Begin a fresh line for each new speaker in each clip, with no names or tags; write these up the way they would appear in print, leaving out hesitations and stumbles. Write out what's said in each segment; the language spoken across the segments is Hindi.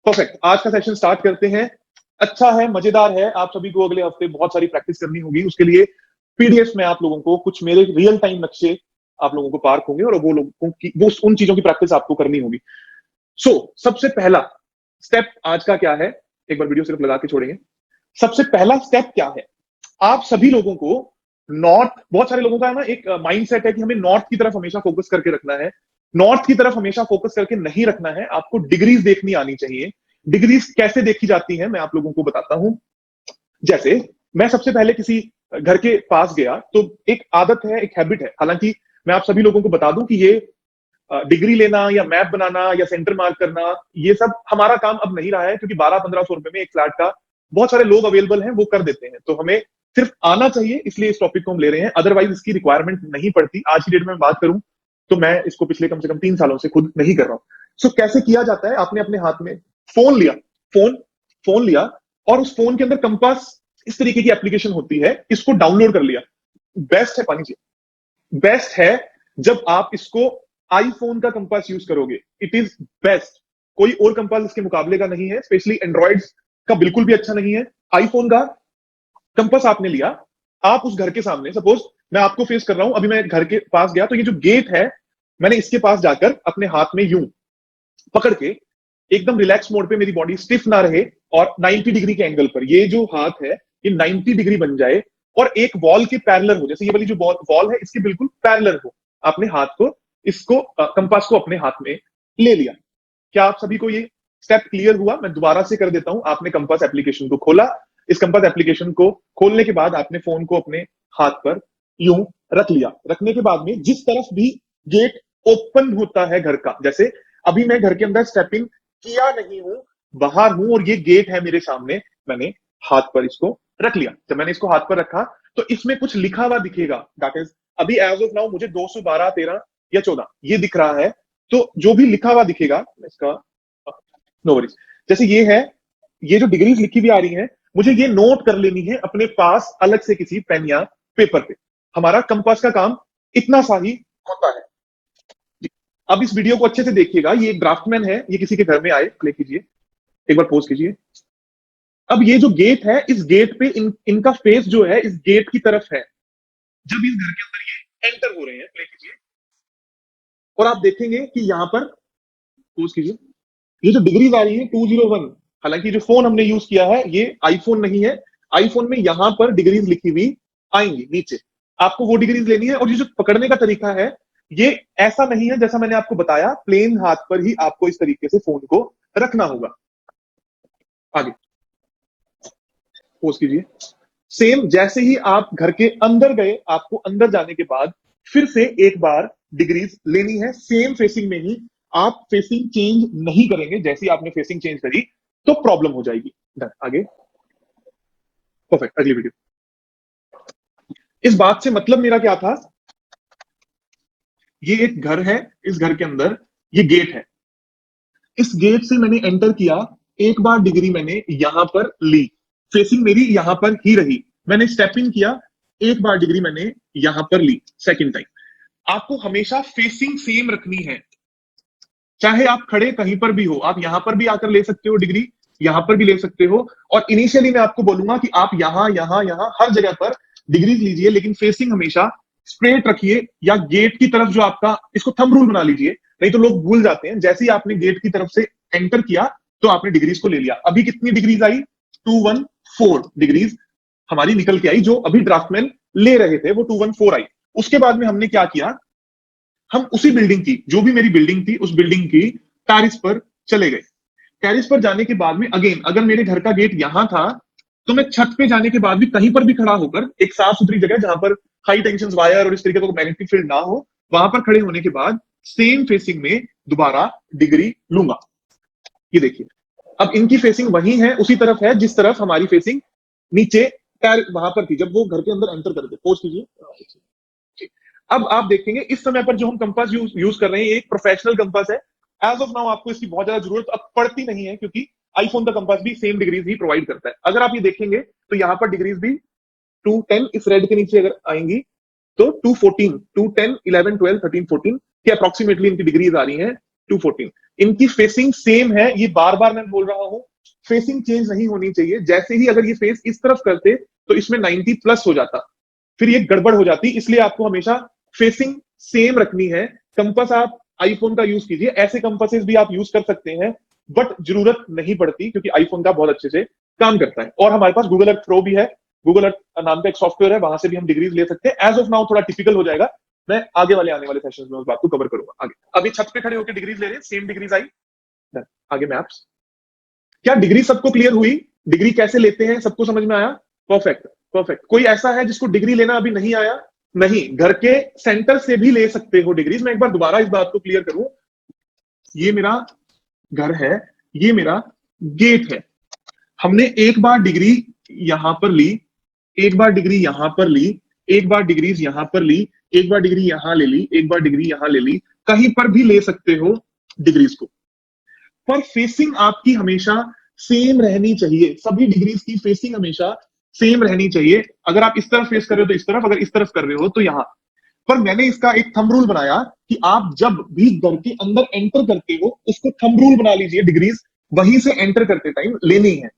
परफेक्ट, आज का सेशन स्टार्ट करते हैं। अच्छा है, मजेदार है। आप सभी को अगले हफ्ते बहुत सारी प्रैक्टिस करनी होगी। उसके लिए पीडीएफ में आप लोगों को कुछ मेरे रियल टाइम नक्शे आप लोगों को पार्क होंगे और वो लोगों की वो उन चीजों की प्रैक्टिस आपको करनी होगी। सबसे पहला स्टेप आज का क्या है, एक बार वीडियो सिर्फ लगा के छोड़ेंगे। सबसे पहला स्टेप क्या है, आप सभी लोगों को नॉर्थ, बहुत सारे लोगों का है ना एक माइंडसेट है कि हमें नॉर्थ की तरफ हमेशा फोकस करके रखना है। नॉर्थ की तरफ हमेशा फोकस करके नहीं रखना है, आपको डिग्रीज देखनी आनी चाहिए। डिग्रीज कैसे देखी जाती है मैं आप लोगों को बताता हूं। जैसे मैं सबसे पहले किसी घर के पास गया तो एक आदत है, एक हैबिट है। हालांकि मैं आप सभी लोगों को बता दूं कि ये डिग्री लेना या मैप बनाना या सेंटर मार्क करना, ये सब हमारा काम अब नहीं रहा है, क्योंकि 1200-1500 रुपए में एक फ्लैट का बहुत सारे लोग अवेलेबल हैं, वो कर देते हैं। तो हमें सिर्फ आना चाहिए, इसलिए इस टॉपिक को हम ले रहे हैं। अदरवाइज इसकी रिक्वायरमेंट नहीं पड़ती। आज की डेट में बात करूं तो मैं इसको पिछले कम से कम 3 सालों से खुद नहीं कर रहा हूं। कैसे किया जाता है, आपने अपने हाथ में फोन लिया, फोन लिया और उस फोन के अंदर कंपास इस तरीके की एप्लीकेशन होती है, इसको डाउनलोड कर लिया। बेस्ट है पानी जी, बेस्ट है जब आप इसको आईफोन का कंपास यूज करोगे। इट इज बेस्ट, कोई और कंपास इसके मुकाबले का नहीं है। स्पेशली एंड्रॉइड का बिल्कुल भी अच्छा नहीं है। आईफोन का कंपास आपने लिया, आप उस घर के सामने, सपोज मैं आपको फेस कर रहा हूं, अभी मैं घर के पास गया तो ये जो गेट है, मैंने इसके पास जाकर अपने हाथ में यूं पकड़ के एकदम रिलैक्स मोड पे, मेरी बॉडी स्टिफ ना रहे और 90 डिग्री के एंगल पर ये जो हाथ है ये 90 डिग्री बन जाए और एक वॉल के पैरेलल हो। जैसे ये वाली जो वॉल है इसके बिल्कुल पैरेलल हो। आपने हाथ को, इसको कंपास को अपने हाथ में ले लिया। क्या आप सभी को ये स्टेप क्लियर हुआ? मैं दोबारा से कर देता हूं। आपने कंपास एप्लीकेशन को खोला, इस कंपास एप्लीकेशन को खोलने के बाद आपने फोन को अपने हाथ पर यूं रख लिया। रखने के बाद में जिस तरफ भी गेट ओपन होता है घर का, जैसे अभी मैं घर के अंदर स्टेप इन किया नहीं हूं, बाहर हूं और ये गेट है मेरे सामने, मैंने हाथ पर इसको रख लिया। जब मैंने इसको हाथ पर रखा तो इसमें कुछ लिखा हुआ दिखेगा। दैट इज अभी एज ऑफ नाउ मुझे 212, 13 या 14 ये दिख रहा है। तो जो भी लिखा हुआ दिखेगा इसका, नो वरीज, जैसे ये है, ये जो डिग्रीज लिखी हुई आ रही है, मुझे ये नोट कर लेनी है अपने पास अलग से किसी पेन या पेपर पे। हमारा कंपास का काम इतना सा ही होता है। अब इस वीडियो को अच्छे से देखिएगा। ये एक ड्राफ्टमैन है, ये किसी के घर में आए, प्ले कीजिए, एक बार पोज कीजिए। अब ये जो गेट है, इस गेट पे इनका फेस जो है इस गेट की तरफ है। जब इस घर के अंदर ये एंटर हो रहे हैं, प्ले कीजिए, और आप देखेंगे कि यहां पर, पोज कीजिए, ये जो डिग्रीज आ रही है 201, हालांकि जो फोन हमने यूज किया है ये आईफोन नहीं है। आईफोन में यहां पर डिग्रीज लिखी हुई आएंगी नीचे, आपको वो डिग्रीज लेनी है। और ये जो पकड़ने का तरीका है ये ऐसा नहीं है जैसा मैंने आपको बताया, प्लेन हाथ पर ही आपको इस तरीके से फोन को रखना होगा। आगे पोज कीजिए। सेम जैसे ही आप घर के अंदर गए, आपको अंदर जाने के बाद फिर से एक बार डिग्रीज लेनी है, सेम फेसिंग में ही। आप फेसिंग चेंज नहीं करेंगे, जैसे ही आपने फेसिंग चेंज करी तो प्रॉब्लम हो जाएगी। आगे, परफेक्ट, अगली वीडियो। इस बात से मतलब मेरा क्या था, ये एक घर है, इस घर के अंदर ये गेट है, इस गेट से मैंने एंटर किया, एक बार डिग्री मैंने यहां पर ली, फेसिंग मेरी यहां पर ही रही। मैंने स्टेप इन किया, एक बार डिग्री मैंने यहां पर ली सेकंड टाइम। आपको हमेशा फेसिंग सेम रखनी है, चाहे आप खड़े कहीं पर भी हो। आप यहां पर भी आकर ले सकते हो डिग्री, यहां पर भी ले सकते हो। और इनिशियली मैं आपको बोलूंगा कि आप यहां यहां यहां हर जगह पर डिग्रीज लीजिए, लेकिन फेसिंग हमेशा स्ट्रेट रखिए, या गेट की तरफ जो आपका, इसको थंब रूल बना लीजिए, नहीं तो लोग भूल जाते हैं। जैसे ही आपने गेट की तरफ से एंटर किया तो आपने डिग्रीज को ले लिया। अभी कितनी डिग्रीज आई? 214 डिग्रीज हमारी निकल के आई। जो अभी ड्राफ्टमैन ले रहे थे वो 214 आई। उसके बाद में हमने क्या किया, हम उसी बिल्डिंग की, जो भी मेरी बिल्डिंग थी, उस बिल्डिंग की टेरिस पर चले गए। टेरिस पर जाने के बाद में अगेन, अगर मेरे घर का गेट यहां था तो मैं छत पे जाने के बाद भी कहीं पर भी खड़ा होकर, एक साफ सुथरी जगह जहां पर हाई टेंशन वायर और इस तरीके का मैग्नेटिक फील्ड ना हो, वहां पर खड़े होने के बाद सेम फेसिंग में दोबारा डिग्री लूंगा। ये देखिए, अब इनकी फेसिंग वही है, उसी तरफ है जिस तरफ हमारी फेसिंग नीचे वहां पर थी जब वो घर के अंदर एंटर कर थे। पोज कीजिए। अब आप देखेंगे इस समय पर जो हम कंपास यूज कर रहे हैं, एक प्रोफेशनल कंपास है। एज ऑफ नाउ आपको इसकी बहुत ज्यादा जरूरत अब पड़ती नहीं है, क्योंकि आईफोन का कंपास भी सेम डिग्रीज ही प्रोवाइड करता है। अगर आप ये देखेंगे तो यहाँ पर डिग्रीज भी 210 इस रेड के नीचे अगर आएंगी तो 214, 210, 11, 12, 13, 14 के अप्रोक्सीमेटली इनकी डिग्रीज आ रही है 214। इनकी फेसिंग सेम है, ये बार बार मैं बोल रहा हूं, फेसिंग चेंज नहीं होनी चाहिए। जैसे ही अगर ये फेस इस तरफ करते तो इसमें 90 प्लस हो जाता, फिर ये गड़बड़ हो जाती। इसलिए आपको हमेशा फेसिंग सेम रखनी है। कंपास आप आईफोन का यूज कीजिए, ऐसे कंपासेस भी आप यूज कर सकते हैं, बट जरूरत नहीं पड़ती क्योंकि आईफोन का बहुत अच्छे से काम करता है। और हमारे पास गूगल अर्थ प्रो भी है, गूगल अर्थ नाम का एक सॉफ्टवेयर है, वहां से भी हम डिग्रीज ले सकते हैं। एज ऑफ नाउ थोड़ा टिपिकल हो जाएगा, मैं आगे वाले आने वाले सेशंस में उस बात को कवर करूंगा आगे। अभी छत पे खड़े होकर डिग्रीज ले रहे हैं, सेम डिग्रीज आई। आगे मैप्स। क्या डिग्री सबको क्लियर हुई? डिग्री कैसे लेते हैं सबको समझ में आया? Perfect perfect. कोई ऐसा है जिसको डिग्री लेना अभी नहीं आया? नहीं, घर के सेंटर से भी ले सकते हो डिग्रीज। मैं एक बार दोबारा इस बात को क्लियर करूं, ये मेरा घर है, ये मेरा गेट है। हमने एक बार डिग्री यहां पर ली, एक बार डिग्री यहां पर ली, एक बार डिग्रीज यहां पर ली, एक बार डिग्री यहां ले ली, एक बार डिग्री यहां ले ली। कहीं पर भी ले सकते हो डिग्रीज को, पर फेसिंग आपकी हमेशा सेम रहनी चाहिए। सभी डिग्रीज की फेसिंग हमेशा सेम रहनी चाहिए। अगर आप इस तरफ फेस कर रहे हो तो इस तरफ, अगर इस तरफ कर रहे हो तो यहां पर। मैंने इसका एक थंब रूल बनाया कि आप जब भी घर के अंदर एंटर करते हो उसको थंब रूल बना लीजिए, डिग्रीज वहीं से एंटर करते टाइम लेनी है।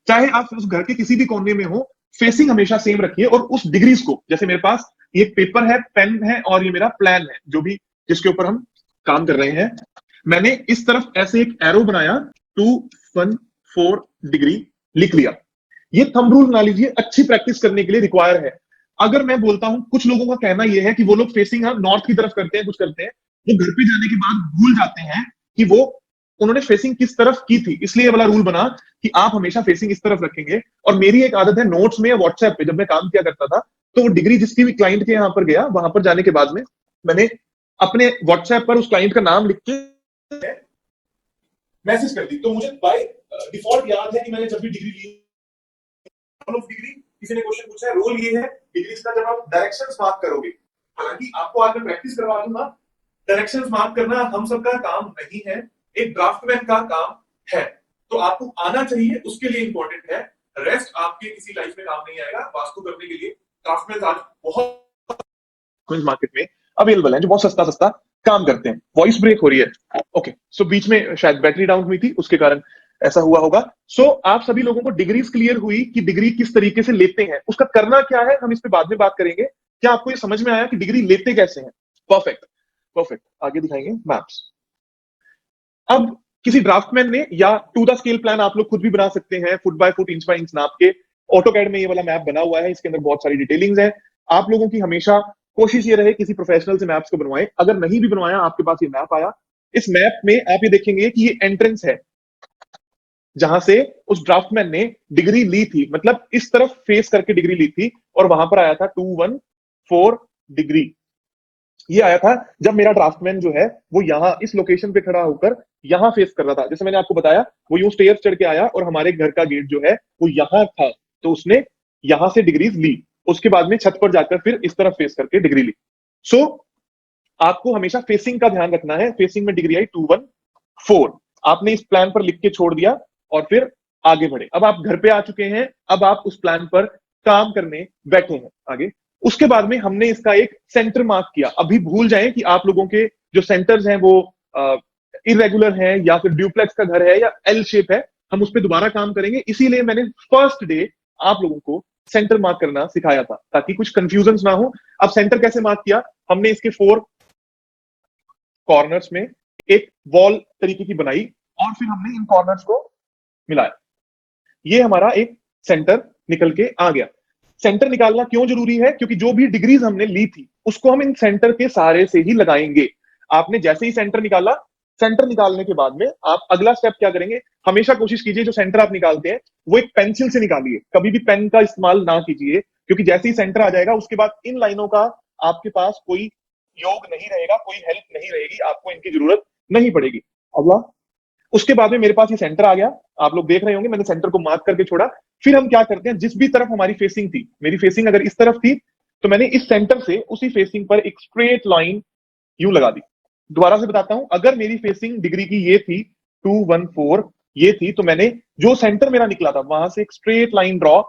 चाहे आप उस घर के किसी भी कोने में हो, फेसिंग हमेशा सेम रखिए। और उस डिग्रीज को, जैसे मेरे पास ये पेपर है, पेन है और ये मेरा प्लान है जो भी जिसके ऊपर हम काम कर रहे हैं, मैंने इस तरफ ऐसे एक एरो बनाया, 214 डिग्री लिख लिया। ये थंब रूल बना लीजिए, अच्छी प्रैक्टिस करने के लिए रिक्वायर है। अगर मैं बोलता हूं, कुछ लोगों का कहना यह है कि वो लोग फेसिंग नॉर्थ की तरफ करते हैं, कुछ करते हैं, वो घर पे जाने के बाद भूल जाते हैं कि वो उन्होंने फेसिंग किस तरफ की थी। इसलिए वाला रूल बना कि आप हमेशा फेसिंग इस तरफ रखेंगे। और मेरी एक आदत है, नोट्स में या व्हाट्सएप पे जब मैं काम किया करता था, तो वो डिग्री जिसकी भी क्लाइंट के यहाँ पर गया, वहां पर जाने के बाद में मैंने अपने व्हाट्सएप पर उस क्लाइंट का नाम लिख के मैसेज कर दी। तो मुझे बाय डिफॉल्ट याद है कि मैंने जब भी डिग्री ली, डिग्री किसी ने क्वेश्चन पूछा है, रोल ये है डिग्रीज का, जब आप डायरेक्शंस मार्क करोगे, हालांकि आपको आज मैं प्रैक्टिस करवा दूंगा, डायरेक्शंस मार्क करना हम सबका काम नहीं है, एक ड्राफ्टमैन का काम है। तो आपको आना चाहिए, उसके लिए इंपॉर्टेंट है। रेस्ट आपके किसी लाइफ में काम नहीं आएगा। वास्तु करने के लिए ड्राफ्टमैन आज बहुत मार्केट में अवेलेबल है, जो बहुत सस्ता सस्ता काम करते हैं। वॉइस ब्रेक हो रही है, ओके। सो बीच में शायद बैटरी डाउन हुई थी, उसके कारण ऐसा हुआ होगा। सो आप सभी लोगों को डिग्रीज क्लियर हुई कि डिग्री किस तरीके से लेते हैं, उसका करना क्या है हम इस पे बाद में बात करेंगे। क्या आपको ये समझ में आया कि डिग्री लेते कैसे हैं? Perfect perfect. आगे दिखाएंगे मैप्स। अब किसी ड्राफ्टमैन ने, या टू द स्केल प्लान आप लोग खुद भी बना सकते हैं, foot by foot, inch by inch नाप के। ऑटोकैड में ये वाला मैप बना हुआ है, इसके अंदर बहुत सारी डिटेलिंग्स है। आप लोगों की हमेशा कोशिश ये रहे किसी प्रोफेशनल से मैप्स को बनवाएं। अगर नहीं भी बनवाया, आपके पास ये मैप आया, इस मैप में आप ये देखेंगे कि ये एंट्रेंस है जहां से उस ड्राफ्टमैन ने डिग्री ली थी, मतलब इस तरफ फेस करके डिग्री ली थी, और वहां पर आया था 214 डिग्री। ये आया था जब मेरा ड्राफ्टमैन जो है वो यहां इस लोकेशन पे खड़ा होकर यहां फेस कर रहा था। जैसे मैंने आपको बताया, वो यूं स्टेयर चढ़ के आया और हमारे घर का गेट जो है वो यहां था, तो उसने यहां से डिग्रीज ली। उसके बाद में छत पर जाकर फिर इस तरफ फेस करके डिग्री ली। सो आपको हमेशा फेसिंग का ध्यान रखना है। फेसिंग में डिग्री आई 214, आपने इस प्लान पर लिख के छोड़ दिया और फिर आगे बढ़े। अब आप घर पे आ चुके हैं, अब आप उस प्लान पर काम करने बैठे हैं आगे। उसके बाद में हमने इसका एक सेंटर मार्क किया। अभी भूल जाएं कि आप लोगों के जो सेंटर्स हैं वो इरेगुलर हैं या फिर ड्यूप्लेक्स का घर है या एल शेप है, हम उस पर दोबारा काम करेंगे। इसीलिए मैंने फर्स्ट डे आप लोगों को सेंटर मार्क करना सिखाया था, ताकि कुछ कंफ्यूजन ना हो। अब सेंटर कैसे मार्क किया? हमने इसके 4 कॉर्नर्स में एक वॉल तरीके की बनाई और फिर हमने इन कॉर्नर्स को मिलाया। ये हमारा एक सेंटर निकल के आ गया। सेंटर निकालना क्यों जरूरी है? क्योंकि जो भी डिग्रीज हमने ली थी उसको हम इन सेंटर के सहारे से ही लगाएंगे। आपने जैसे ही सेंटर निकाला, सेंटर निकालने के बाद में आप अगला स्टेप क्या करेंगे? हमेशा कोशिश कीजिए जो सेंटर आप निकालते हैं वो एक पेंसिल से निकालिए, कभी भी पेन का इस्तेमाल ना कीजिए, क्योंकि जैसे ही सेंटर आ जाएगा उसके बाद इन लाइनों का आपके पास कोई योग नहीं रहेगा, कोई हेल्प नहीं रहेगी, आपको इनकी जरूरत नहीं पड़ेगी। अगला, उसके बाद में मेरे पास ये सेंटर आ गया, आप लोग देख रहे होंगे मैंने सेंटर को मार्क करके छोड़ा। फिर हम क्या करते हैं, जिस भी तरफ हमारी फेसिंग थी, मेरी फेसिंग अगर इस तरफ थी तो मैंने इस सेंटर से उसी फेसिंग पर एक स्ट्रेट लाइन यूं लगा दी। दोबारा से बताता हूं, अगर मेरी फेसिंग डिग्री की ये थी 214, ये थी, तो मैंने जो सेंटर मेरा निकला था वहां से एक स्ट्रेट लाइन ड्रॉ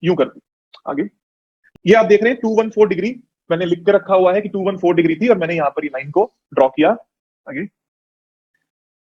यूं कर दी। आगे ये आप देख रहे हैं 214 डिग्री मैंने लिख के रखा हुआ है कि 214 डिग्री थी, और मैंने यहां पर ये लाइन को ड्रॉ किया। आगे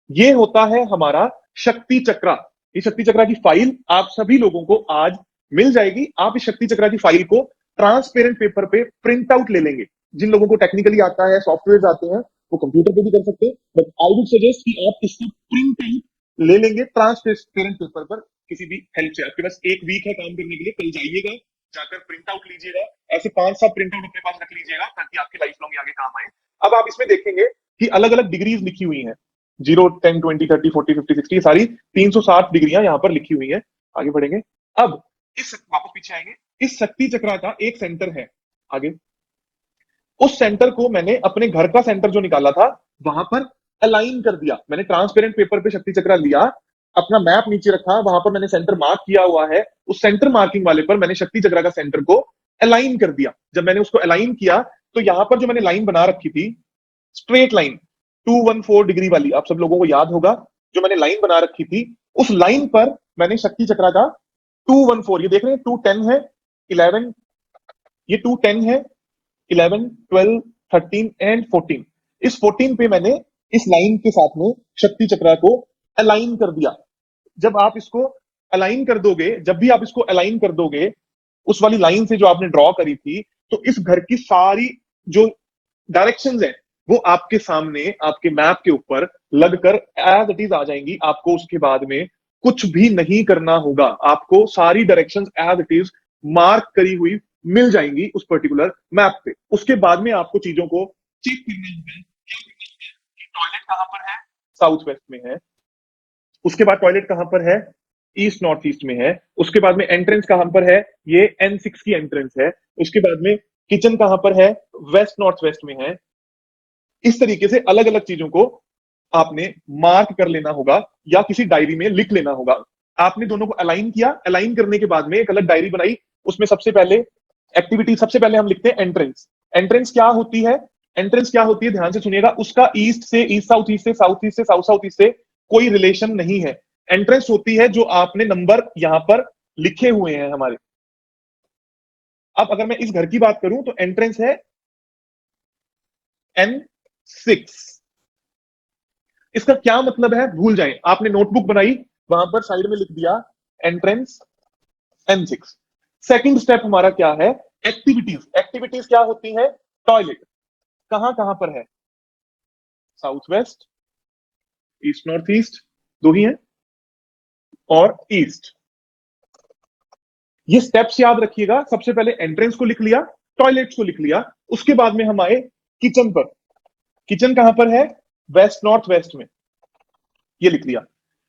ये होता है हमारा शक्ति चक्रा। ये शक्ति चक्रा की फाइल आप सभी लोगों को आज मिल जाएगी। आप इस शक्ति चक्रा की फाइल को ट्रांसपेरेंट पेपर पे प्रिंट आउट ले लेंगे। जिन लोगों को टेक्निकली आता है, सॉफ्टवेयर आते हैं, वो कंप्यूटर पे भी कर सकते हैं, बट आई वुड सजेस्ट कि आप इसको प्रिंट आउट ले लेंगे ट्रांसपेरेंट पेपर पर किसी भी हेल्प से। आपके पास एक वीक है काम करने के लिए, कल जाइएगा, जाकर प्रिंट आउट लीजिएगा, ऐसे 5-7 प्रिंट आउट अपने पास रख लीजिएगा ताकि आपकी लाइफ लॉन्ग आगे काम आए। अब आप इसमें देखेंगे कि अलग अलग डिग्रीज लिखी हुई हैं, 0, 10, 20, 30, 40, 50, 60, सारी 360 डिग्रियां यहाँ पर लिखी हुई हैं। आगे बढ़ेंगे। अब इस वापस पीछे आएंगे। इस शक्ति चक्रा का एक सेंटर है आगे। उस सेंटर को मैंने अपने घर का सेंटर जो निकाला था वहां पर अलाइन कर दिया। मैंने ट्रांसपेरेंट पेपर पे शक्ति चक्रा लिया, अपना मैप नीचे रखा, वहां पर मैंने सेंटर मार्क किया हुआ है। उस सेंटर मार्किंग वाले पर मैंने शक्ति चक्रा का सेंटर को अलाइन कर दिया। जब मैंने उसको अलाइन किया तो यहां पर जो मैंने लाइन बना रखी थी, स्ट्रेट लाइन 214 डिग्री वाली, आप सब लोगों को याद होगा, जो मैंने लाइन बना रखी थी, उस लाइन पर मैंने शक्ति चक्रा का 214, ये देख रहे हैं 210 है, 11, ये 210 है, 11, 12, 13 एंड 14। इस 14 पे मैंने इस लाइन के साथ में शक्ति चक्रा को अलाइन कर दिया। जब आप इसको अलाइन कर दोगे, जब भी आप इसको अलाइन कर दोगे उस वाली लाइन से जो आपने ड्रॉ करी थी, तो इस घर की सारी जो डायरेक्शंस है वो आपके सामने, आपके मैप के ऊपर लगकर एज इट इज आ जाएंगी। आपको उसके बाद में कुछ भी नहीं करना होगा। आपको सारी directions as it is mark करी हुई मिल जाएंगी उस पर्टिकुलर मैप पे। उसके बाद में आपको चीजों को चेक करना होगा। टॉयलेट कहां पर है? साउथ वेस्ट में है। उसके बाद टॉयलेट कहां पर है? ईस्ट नॉर्थ ईस्ट में है। उसके बाद में एंट्रेंस कहां पर है? ये N6 की एंट्रेंस है। उसके बाद में किचन कहां पर है? वेस्ट नॉर्थ वेस्ट में है। इस तरीके से अलग अलग चीजों को आपने मार्क कर लेना होगा या किसी डायरी में लिख लेना होगा। आपने दोनों को अलाइन किया, अलाइन करने के बाद में एक अलग डायरी बनाई। उसमें सबसे पहले एक्टिविटी, सबसे पहले हम लिखते हैं एंट्रेंस। एंट्रेंस क्या होती है? एंट्रेंस क्या होती है, ध्यान से सुनिएगा। उसका ईस्ट से, ईस्ट साउथ ईस्ट से, साउथ ईस्ट से, साउथ साउथ ईस्ट से कोई रिलेशन नहीं है। एंट्रेंस होती है जो आपने नंबर यहां पर लिखे हुए हैं हमारे। अब अगर मैं इस घर की बात करूं तो एंट्रेंस है N6। इसका क्या मतलब है भूल जाएं। आपने नोटबुक बनाई, वहां पर साइड में लिख दिया एंट्रेंस N6। सेकंड स्टेप हमारा क्या है? एक्टिविटीज। एक्टिविटीज क्या होती है? टॉयलेट कहां कहां पर है? South west, east north east, दो ही है, और ईस्ट। ये स्टेप्स याद रखिएगा। सबसे पहले एंट्रेंस को लिख लिया, टॉयलेट्स को लिख लिया, उसके बाद में हम आए किचन पर। किचन कहां पर है? वेस्ट नॉर्थ वेस्ट में, ये लिख लिया।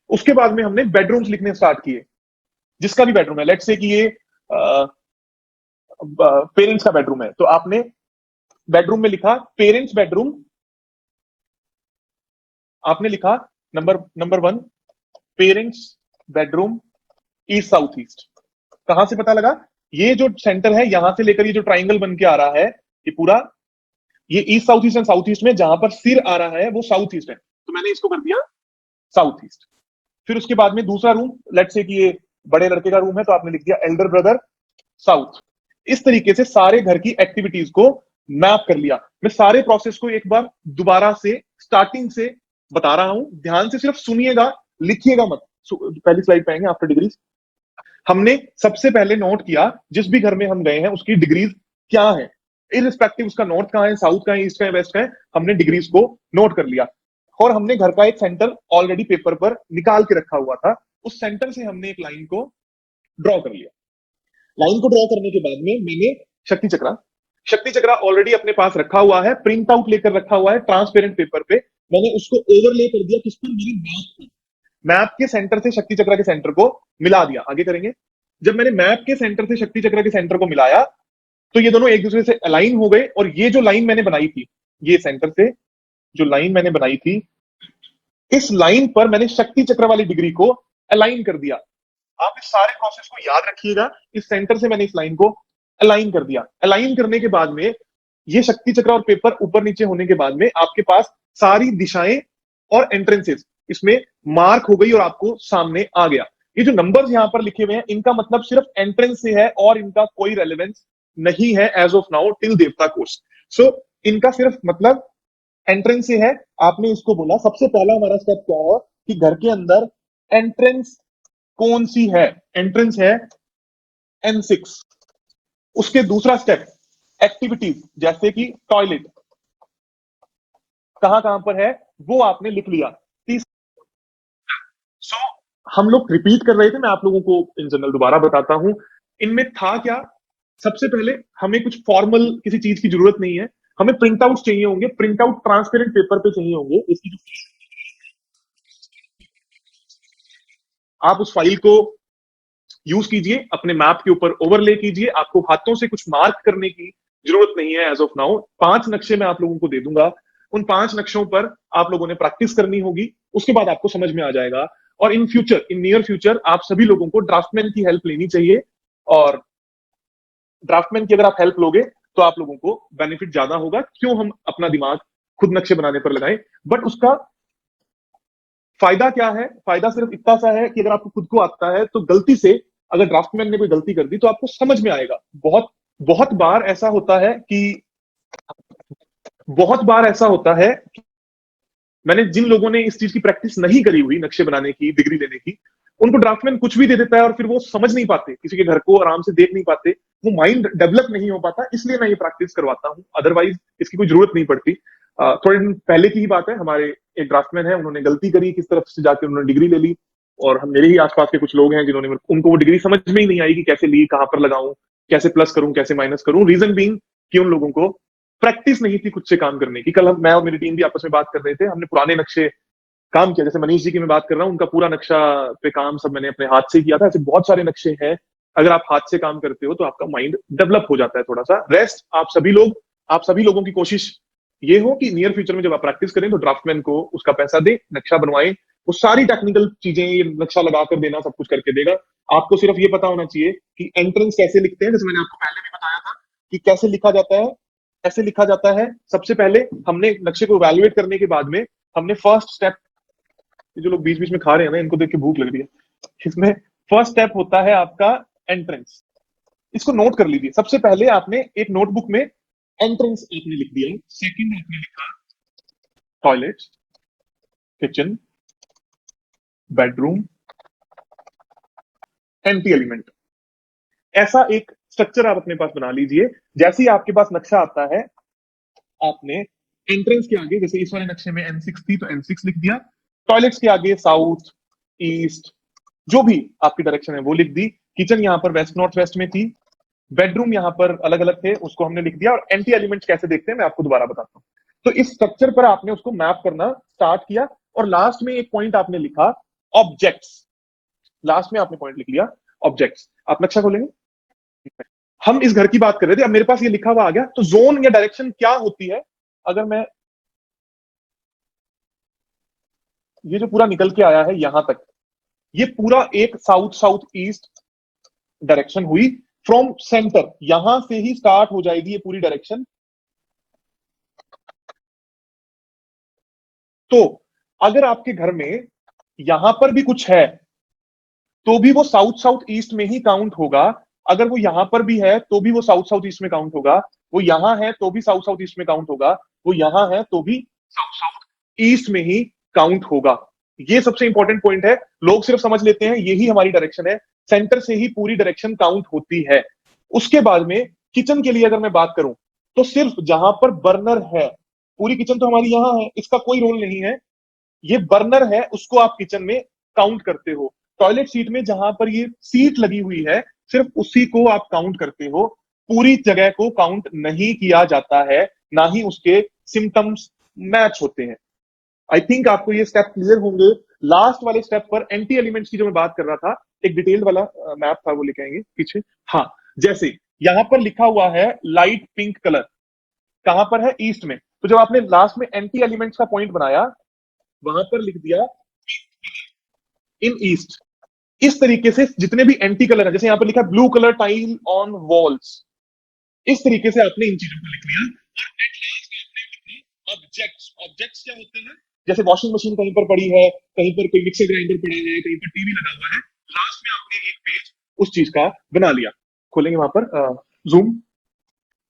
उसके बाद में हमने बेडरूम्स लिखने स्टार्ट किए। जिसका भी बेडरूम है, लेट्स से कि ये पेरेंट्स का बेडरूम है, तो आपने बेडरूम में लिखा पेरेंट्स बेडरूम। आपने लिखा number 1 parents bedroom east south east. कहां से पता लगा? ये जो सेंटर है यहां से लेकर ये जो ट्राइंगल बन के आ रहा है, ये पूरा, ये east south east and south east में जहां पर सिर आ रहा है वो साउथ ईस्ट है, तो मैंने इसको कर दिया साउथ ईस्ट। फिर उसके बाद में दूसरा रूम, लेट्स से कि ये बड़े लड़के का रूम है, तो आपने लिख दिया एल्डर ब्रदर साउथ। इस तरीके से सारे घर की एक्टिविटीज को मैप कर लिया। मैं सारे प्रोसेस को एक बार दोबारा से स्टार्टिंग से बता रहा हूं, ध्यान से सिर्फ सुनिएगा, लिखिएगा मत। पहली स्लाइड पे आएंगे, आफ्टर डिग्रीज। हमने सबसे पहले नोट किया जिस भी घर में हम गए हैं उसकी डिग्रीज क्या है, इररिस्पेक्टिव उसका नॉर्थ कहां है, साउथ कहां है, ईस्ट कहां है, वेस्ट कहां है, हमने डिग्रीज को नोट कर लिया। और हमने घर का एक सेंटर ऑलरेडी पेपर पर निकाल के रखा हुआ था। उस सेंटर से हमने एक लाइन को ड्रॉ कर लिया। लाइन को ड्रॉ करने के बाद में मैंने शक्ति चक्रा ऑलरेडी अपने पास रखा हुआ है, प्रिंट आउट लेकर रखा हुआ है ट्रांसपेरेंट पेपर पे। मैंने उसको ओवरले कर दिया किस पर? मेरे मैप पर। मैप के सेंटर से शक्ति चक्रा के सेंटर को मिला दिया। आगे करेंगे। जब मैंने मैप के सेंटर से शक्ति चक्र के सेंटर को मिलाया तो ये दोनों एक दूसरे से अलाइन हो गए। और ये जो लाइन मैंने बनाई थी, ये सेंटर से जो लाइन मैंने बनाई थी, इस लाइन पर मैंने शक्ति चक्र वाली डिग्री को अलाइन कर दिया। आप इस सारे प्रोसेस को याद रखिएगा। इस सेंटर से मैंने इस लाइन को अलाइन कर दिया। अलाइन करने के बाद में ये शक्ति चक्र और पेपर ऊपर नीचे होने के बाद में आपके पास सारी दिशाएं और एंट्रेंसेस इसमें मार्क हो गई और आपको सामने आ गया। ये जो नंबर्स यहां पर लिखे हुए हैं इनका मतलब सिर्फ एंट्रेंस से है और इनका कोई रेलेवेंस नहीं है एज ऑफ नाउ टिल देवता कोर्स। सो इनका सिर्फ मतलब एंट्रेंस से है, आपने इसको बोला, सबसे पहला हमारा स्टेप क्या है कि घर के अंदर एंट्रेंस कौन सी है? एंट्रेंस है N6। उसके दूसरा स्टेप एक्टिविटीज, जैसे कि टॉयलेट कहां कहां पर है वो आपने लिख लिया। सो हम लोग रिपीट कर रहे थे, मैं आप लोगों को इन जनरल दोबारा बताता हूं। इनमें था क्या? सबसे पहले हमें कुछ फॉर्मल किसी चीज की जरूरत नहीं है, हमें प्रिंट आउट चाहिए होंगे, प्रिंट आउट ट्रांसपेरेंट पेपर पे चाहिए होंगे। इसकी जो आप उस फाइल को यूज कीजिए, अपने मैप के ऊपर ओवरले कीजिए, आपको हाथों से कुछ मार्क करने की जरूरत नहीं है एज ऑफ नाउ। 5 नक्शे मैं आप लोगों को दे दूंगा, उन 5 नक्शों पर आप लोगों ने प्रैक्टिस करनी होगी, उसके बाद आपको समझ में आ जाएगा। और in future, in near future, आप सभी लोगों को ड्राफ्टमैन की हेल्प लेनी चाहिए। और ड्राफ्टमैन की अगर आप हेल्प लोगे तो आप लोगों को बेनिफिट ज्यादा होगा। क्यों हम अपना दिमाग खुद नक्शे बनाने पर लगाएं? बट उसका फायदा क्या है? फायदा सिर्फ इतना सा है कि अगर आपको खुद को आता है तो गलती से अगर ड्राफ्टमैन ने कोई गलती कर दी तो आपको समझ में आएगा। बहुत बहुत बार ऐसा होता है कि बहुत बार ऐसा होता है कि मैंने जिन लोगों ने इस चीज की प्रैक्टिस नहीं करी हुई, नक्शे बनाने की, डिग्री लेने की, उनको ड्राफ्टमैन कुछ भी दे देता है और फिर वो समझ नहीं पाते, किसी के घर को आराम से देख नहीं पाते, वो माइंड डेवलप नहीं हो पाता। इसलिए मैं ये प्रैक्टिस करवाता हूँ, अदरवाइज इसकी कोई जरूरत नहीं पड़ती। थोड़े दिन पहले की ही बात है, हमारे एक ड्राफ्टमैन है, उन्होंने गलती करी, किस तरफ से जाके उन्होंने डिग्री ले ली। और हम मेरे ही आसपास के कुछ लोग हैं जिन्होंने, उनको वो डिग्री समझ में ही नहीं आई कि कैसे ली, कहां पर लगाऊं, कैसे प्लस करूं, कैसे माइनस करूं। रीजन बीइंग कि उन लोगों को प्रैक्टिस नहीं थी खुद से काम करने की। कल मैं और मेरी टीम भी आपस में बात कर रहे थे, हमने पुराने नक्शे काम किया। जैसे मनीष जी की मैं बात कर रहा हूँ, उनका पूरा नक्शा पे काम सब मैंने अपने हाथ से किया था। ऐसे बहुत सारे नक्शे हैं, अगर आप हाथ से काम करते हो तो आपका माइंड डेवलप हो जाता है थोड़ा सा। रेस्ट आप सभी लोगों की कोशिश ये हो कि नियर फ्यूचर में जब आप प्रैक्टिस करें तो ड्राफ्टमैन को उसका पैसा दे, नक्शा बनवाए, वो सारी टेक्निकल चीजें, ये नक्शा लगा कर देना, सब कुछ करके देगा। आपको सिर्फ ये पता होना चाहिए कि एंट्रेंस कैसे लिखते हैं, जैसे मैंने आपको पहले भी बताया था कि कैसे लिखा जाता है। कैसे लिखा जाता है, सबसे पहले हमने नक्शे को इवेल्युएट करने के बाद में हमने फर्स्ट स्टेप, जो लोग बीच बीच में खा रहे हैं ना, इनको देख के भूख लग रही है, इसमें फर्स्ट स्टेप होता है आपका एंट्रेंस। इसको नोट कर लीजिए। सबसे पहले आपने एक नोटबुक में एंट्रेंस आपने लिख दिया, सेकंड आपने लिखा toilet, kitchen, bedroom, anti element. ऐसा एक स्ट्रक्चर आप अपने पास बना लीजिए। जैसे ही आपके पास नक्शा आता है, आपने एंट्रेंस के आगे, जैसे इस वाले नक्शे में N6 थी तो N6 लिख दिया, टॉयलेट्स के आगे साउथ, ईस्ट, जो भी आपकी डायरेक्शन है वो लिख दी। किचन यहाँ पर वेस्ट नॉर्थ वेस्ट में थी, बेडरूम यहाँ पर अलग अलग थे, उसको हमने लिख दिया। और एंटी एलिमेंट्स कैसे देखते हैं मैं आपको दोबारा बताता हूँ। तो इस स्ट्रक्चर पर आपने उसको मैप करना स्टार्ट किया, और लास्ट में एक पॉइंट आपने लिखा ऑब्जेक्ट्स। लास्ट में आपने पॉइंट लिख लिया ऑब्जेक्ट्स। आप नक्शा खोलेंगे, हम इस घर की बात कर रहे थे, अब मेरे पास ये लिखा हुआ आ गया। तो जोन या डायरेक्शन क्या होती है? अगर मैं ये जो पूरा निकल के आया है यहां तक, ये पूरा एक साउथ साउथ ईस्ट डायरेक्शन हुई। फ्रॉम सेंटर, यहां से ही स्टार्ट हो जाएगी ये पूरी डायरेक्शन। तो अगर आपके घर में यहां पर भी कुछ है तो भी वो साउथ साउथ ईस्ट में ही काउंट होगा। अगर वो यहां पर भी है तो भी वो साउथ साउथ ईस्ट में काउंट होगा। वो यहां है तो भी साउथ साउथ ईस्ट में काउंट होगा। वो यहां है तो भी साउथ साउथ ईस्ट में ही काउंट होगा। ये सबसे इंपॉर्टेंट पॉइंट है। लोग सिर्फ समझ लेते हैं यही हमारी डायरेक्शन है, सेंटर से ही पूरी डायरेक्शन काउंट होती है। उसके बाद में किचन के लिए अगर मैं बात करूं तो सिर्फ जहां पर बर्नर है, पूरी किचन तो हमारी यहां है, इसका कोई रोल नहीं है, ये बर्नर है उसको आप किचन में काउंट करते हो। टॉयलेट सीट में जहां पर ये सीट लगी हुई है, सिर्फ उसी को आप काउंट करते हो, पूरी जगह को काउंट नहीं किया जाता है, ना ही उसके सिम्टम्स मैच होते हैं। आई थिंक आपको ये स्टेप क्लियर होंगे। लास्ट वाले स्टेप पर एंटी एलिमेंट्स की जो मैं बात कर रहा था, एक डिटेल्ड वाला मैप था, वो लेके आएंगे पीछे। हाँ, जैसे यहां पर लिखा हुआ है लाइट पिंक कलर, कहां पर है? ईस्ट में। तो जब आपने लास्ट में एंटी एलिमेंट्स का पॉइंट बनाया, वहां पर लिख दिया इन ईस्ट। इस तरीके से जितने भी एंटी कलर है, जैसे यहां पर लिखा है blue colour tile on walls, इस तरीके से आपने इन चीजों को लिख लिया। और एट लास्ट आपने लिखा ऑब्जेक्ट्स। ऑब्जेक्ट्स क्या होते हैं? जैसे वॉशिंग मशीन कहीं पर पड़ी है, कहीं पर कोई मिक्सर ग्राइंडर पड़ा है, कहीं पर टीवी लगा हुआ है, लास्ट में आपने एक पेज उस चीज का बना लिया। खोलेंगे वहां पर जूम।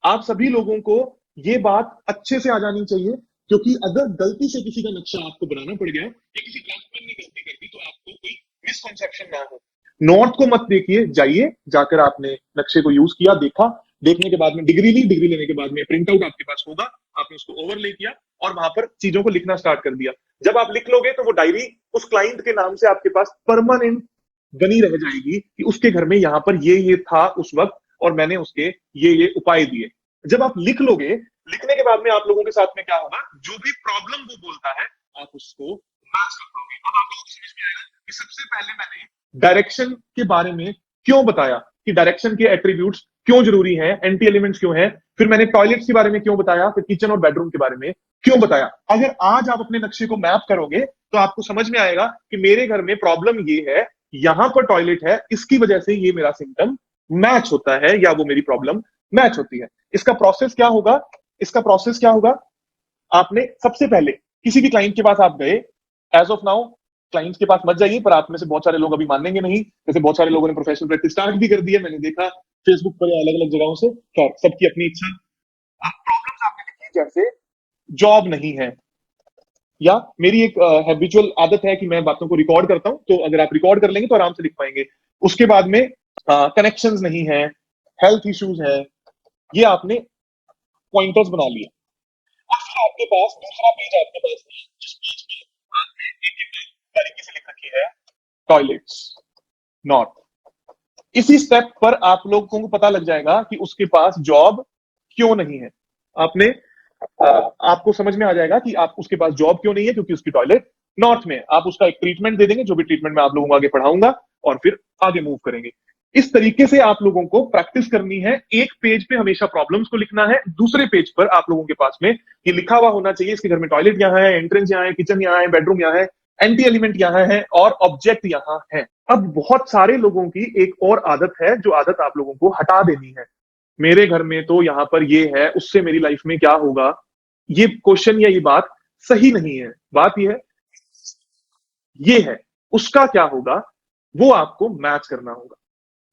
आप सभी लोगों को ये बात अच्छे से आ जानी चाहिए क्योंकि अगर गलती से किसी का नक्शा आपको बनाना पड़ गया या किसी ड्राफ्टमैन ने गलती कर दी तो आपको कोई मिसकंसेप्शन ना हो। नोट को मत देखिए, जाइए, जाकर आपने नक्शे को यूज किया, देखा, देखने के बाद में डिग्री ली, डिग्री लेने के बाद में प्रिंट आउट आपके पास होगा, आपने उसको ओवरले किया और वहां पर चीजों को लिखना स्टार्ट कर दिया। जब आप लिख लोगे तो वो डायरी उस क्लाइंट के नाम से आपके पास परमानेंट बनी रह जाएगी कि उसके घर में यहाँ पर ये था उस वक्त और मैंने उसके ये उपाय दिए। जब आप लिख लोगे, लिखने के बाद में आप लोगों के साथ में क्या होगा, जो भी प्रॉब्लम वो बोलता है आप उसको मैच कर दोगे। अब आप लोगों को समझ में आएगा कि सबसे पहले मैंने डायरेक्शन के बारे में क्यों बताया, कि डायरेक्शन के एट्रीब्यूट्स क्यों जरूरी हैं, एंटी एलिमेंट्स क्यों हैं, फिर मैंने टॉयलेट्स के बारे में क्यों बताया, फिर किचन और बेडरूम के बारे में क्यों बताया। अगर आज आप अपने नक्शे को मैप करोगे तो आपको समझ में आएगा कि मेरे घर में प्रॉब्लम ये है, यहां पर टॉयलेट है, इसकी वजह से ये मेरा सिम्टम मैच होता है या वो मेरी प्रॉब्लम मैच होती है। इसका प्रोसेस क्या होगा, इसका प्रोसेस क्या होगा, आपने सबसे पहले किसी भी क्लाइंट के पास आप गए, एज ऑफ नाउ क्लाइंट्स के पास मत जाइए, पर आप में से बहुत सारे लोग अभी मानेंगे नहीं, जैसे बहुत सारे लोगों ने प्रोफेशनल प्रैक्टिस स्टार्ट भी कर दी है, मैंने देखा फेसबुक पर या अलग अलग जगहों से। खैर, सबकी अपनी इच्छा। आप प्रॉब्लम्स आपने लिखी, जैसे जॉब नहीं है, या मेरी एक हैबिचुअल आदत है कि मैं बातों को रिकॉर्ड करता हूं, तो अगर आप रिकॉर्ड कर लेंगे तो आराम से लिख पाएंगे। उसके बाद में कनेक्शंस नहीं है, हेल्थ इश्यूज है, ये आपने पॉइंटर्स बना लिए। और फिर आपके पास दूसरा पेज आपके पास है, जिस पेज में आपने एक एक तरीके से लिख रखी है टॉयलेट्स नॉट। इसी स्टेप पर आप लोगों को पता लग जाएगा कि उसके पास जॉब क्यों नहीं है। आपने आपको समझ में आ जाएगा कि आप उसके पास जॉब क्यों नहीं है, क्योंकि उसकी टॉयलेट नॉर्थ में। आप उसका एक ट्रीटमेंट दे देंगे, जो भी ट्रीटमेंट मैं आप लोगों को आगे पढ़ाऊंगा, और फिर आगे मूव करेंगे। इस तरीके से आप लोगों को प्रैक्टिस करनी है। एक पेज पे हमेशा प्रॉब्लम्स को लिखना है, दूसरे पेज पर आप लोगों के पास में ये लिखा हुआ होना चाहिए, इसके घर में टॉयलेट यहाँ है, एंट्रेंस यहाँ है, किचन यहाँ है, बेडरूम यहाँ है, एंटी एलिमेंट यहाँ है और ऑब्जेक्ट यहाँ है। अब बहुत सारे लोगों की एक और आदत है, जो आदत आप लोगों को हटा देनी है। मेरे घर में तो यहाँ पर ये है, उससे मेरी लाइफ में क्या होगा, ये क्वेश्चन या ये बात सही नहीं है। बात ये है, उसका क्या होगा, वो आपको मैच करना होगा।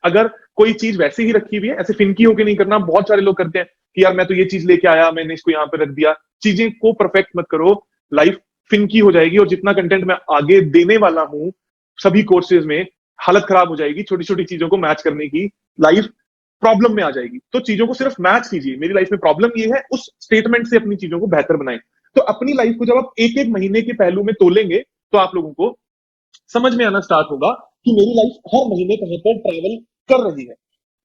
अगर कोई चीज वैसे ही रखी हुई है, ऐसे फिनकी होके नहीं करना। बहुत सारे लोग करते हैं कि यार मैं तो ये चीज लेके आया, मैंने इसको यहाँ पे रख दिया। चीजें को परफेक्ट मत करो, लाइफ फिनकी हो जाएगी और जितना कंटेंट मैं आगे देने वाला हूं सभी कोर्सेज में, हालत खराब हो जाएगी। छोटी छोटी चीजों को मैच करने की लाइफ प्रॉब्लम में आ जाएगी। तो चीजों को सिर्फ मैच कीजिए, मेरी लाइफ में प्रॉब्लम ये है, उस स्टेटमेंट से अपनी चीजों को बेहतर बनाएं। तो अपनी लाइफ को जब आप एक एक महीने के पहलू में तोलेंगे तो आप लोगों को समझ में आना स्टार्ट होगा कि मेरी लाइफ हर महीने कहीं पर ट्रैवल कर रही है।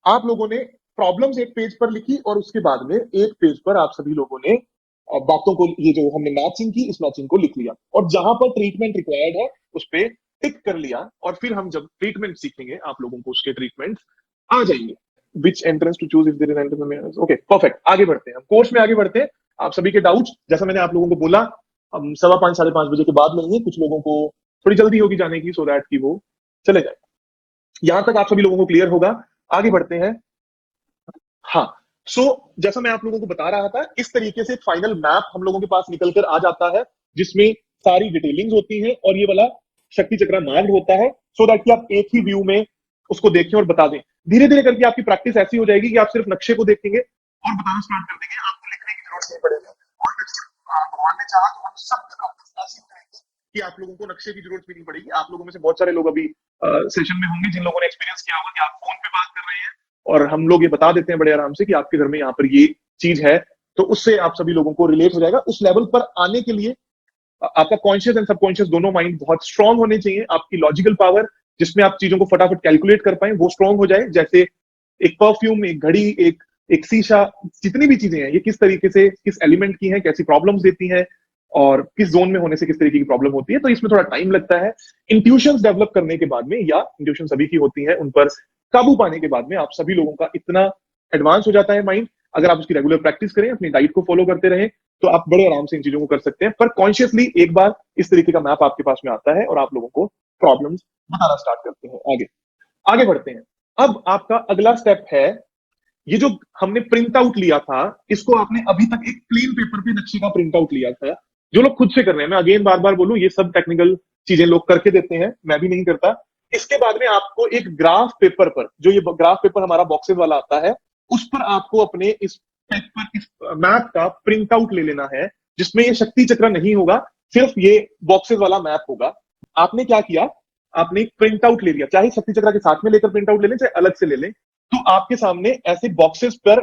आप लोगों ने प्रॉब्लम्स एक पेज पर लिखी और उसके बाद में एक पेज पर आप सभी लोगों ने बातों को, ये जो हमने मैचिंग की, इस मैचिंग को लिख लिया और जहां पर ट्रीटमेंट रिक्वायर्ड है उस पर टिक कर लिया। और फिर हम जब ट्रीटमेंट सीखेंगे आप लोगों को उसके ट्रीटमेंट आ जाएंगे। Which entrance to choose if there is entrance, okay perfect. आगे बढ़ते हैं, हम कोर्स में आगे बढ़ते हैं। आप सभी के डाउट्स, जैसा मैंने आप लोगों को बोला, हम 5:15 5:30 के बाद लेंगे। कुछ लोगों को थोड़ी जल्दी होगी जाने की, सो दैट कि वो चले जाए। यहां तक आप सभी लोगों को क्लियर होगा। आगे बढ़ते हैं। हाँ, सो जैसा मैं आप लोगों को बता रहा था, इस तरीके से एक फाइनल मैप हम लोगों के पास निकल कर आ जाता है, जिसमें सारी डिटेलिंग्स होती हैं और ये वाला शक्ति चक्रा मार्क्ड होता है, सो दैट कि आप एक ही व्यू में उसको देखें और बता दें। धीरे धीरे करके आपकी प्रैक्टिस ऐसी हो जाएगी कि आप सिर्फ नक्शे को देखेंगे और बताना स्टार्ट कर देंगे, आपको लिखने की जरूरत नहीं पड़ेगी। और भगवान ने चाहा तो हम सब प्रैक्टिस ऐसी करेंगे कि आप लोगों को नक्शे की जरूरत भी नहीं पड़ेगी। आप लोगों में से बहुत सारे लोग अभी सेशन में होंगे जिन लोगों ने एक्सपीरियंस किया होगा कि आप फोन पे बात कर रहे हैं और हम लोग ये बता देते हैं बड़े आराम से कि आपके घर में यहाँ पर ये चीज है, तो उससे आप सभी लोगों को रिलेट हो जाएगा। उस लेवल पर आने के लिए आपका कॉन्शियस एंड सबकॉन्शियस दोनों माइंड बहुत स्ट्रांग होने चाहिए। आपकी लॉजिकल पावर, जिसमें आप चीजों को फटाफट कैलकुलेट कर पाए, वो स्ट्रांग हो जाए। जैसे एक परफ्यूम, एक घड़ी, एक शीशा, जितनी भी चीजें हैं ये किस तरीके से, किस एलिमेंट की हैं, कैसी प्रॉब्लम्स देती हैं और किस जोन में होने से किस तरीके की प्रॉब्लम होती है, तो इसमें थोड़ा टाइम लगता है। इंट्यूशंस डेवलप करने के बाद में, या इंट्यूशन सभी की होती है, उन पर काबू पाने के बाद में आप सभी लोगों का इतना एडवांस हो जाता है माइंड। अगर आप उसकी रेगुलर प्रैक्टिस करें, अपनी डाइट को फॉलो करते रहें, तो आप बड़े आराम से इन चीजों को कर सकते हैं। पर कॉन्शियसली एक बार इस तरीके का मैप आपके पास में आता है और आप लोगों को प्रॉब्लम्स बताना स्टार्ट करते हैं। आगे आगे बढ़ते हैं। अब आपका अगला स्टेप है, ये जो हमने प्रिंट आउट लिया था, इसको आपने अभी तक एक प्लेन पेपर पे नक्शे का प्रिंट आउट लिया था, जो लोग खुद से कर रहे हैं। मैं अगेन बार बार बोलूं, ये सब टेक्निकल चीजें लोग करके देते हैं, मैं भी नहीं करता। इसके बाद में आपको एक ग्राफ पेपर पर, जो ये ग्राफ पेपर हमारा बॉक्सेस वाला आता है, उस पर आपको अपने इस पेपर, इस मैप का प्रिंट आउट ले लेना है, जिसमें ये शक्ति चक्र नहीं होगा, सिर्फ ये बॉक्सेस वाला मैप होगा। आपने क्या किया, आपने प्रिंट आउट ले लिया, चाहे शक्ति चक्र के साथ में लेकर प्रिंट आउट ले लें चाहे अलग से ले लें, तो आपके सामने ऐसे बॉक्सेस पर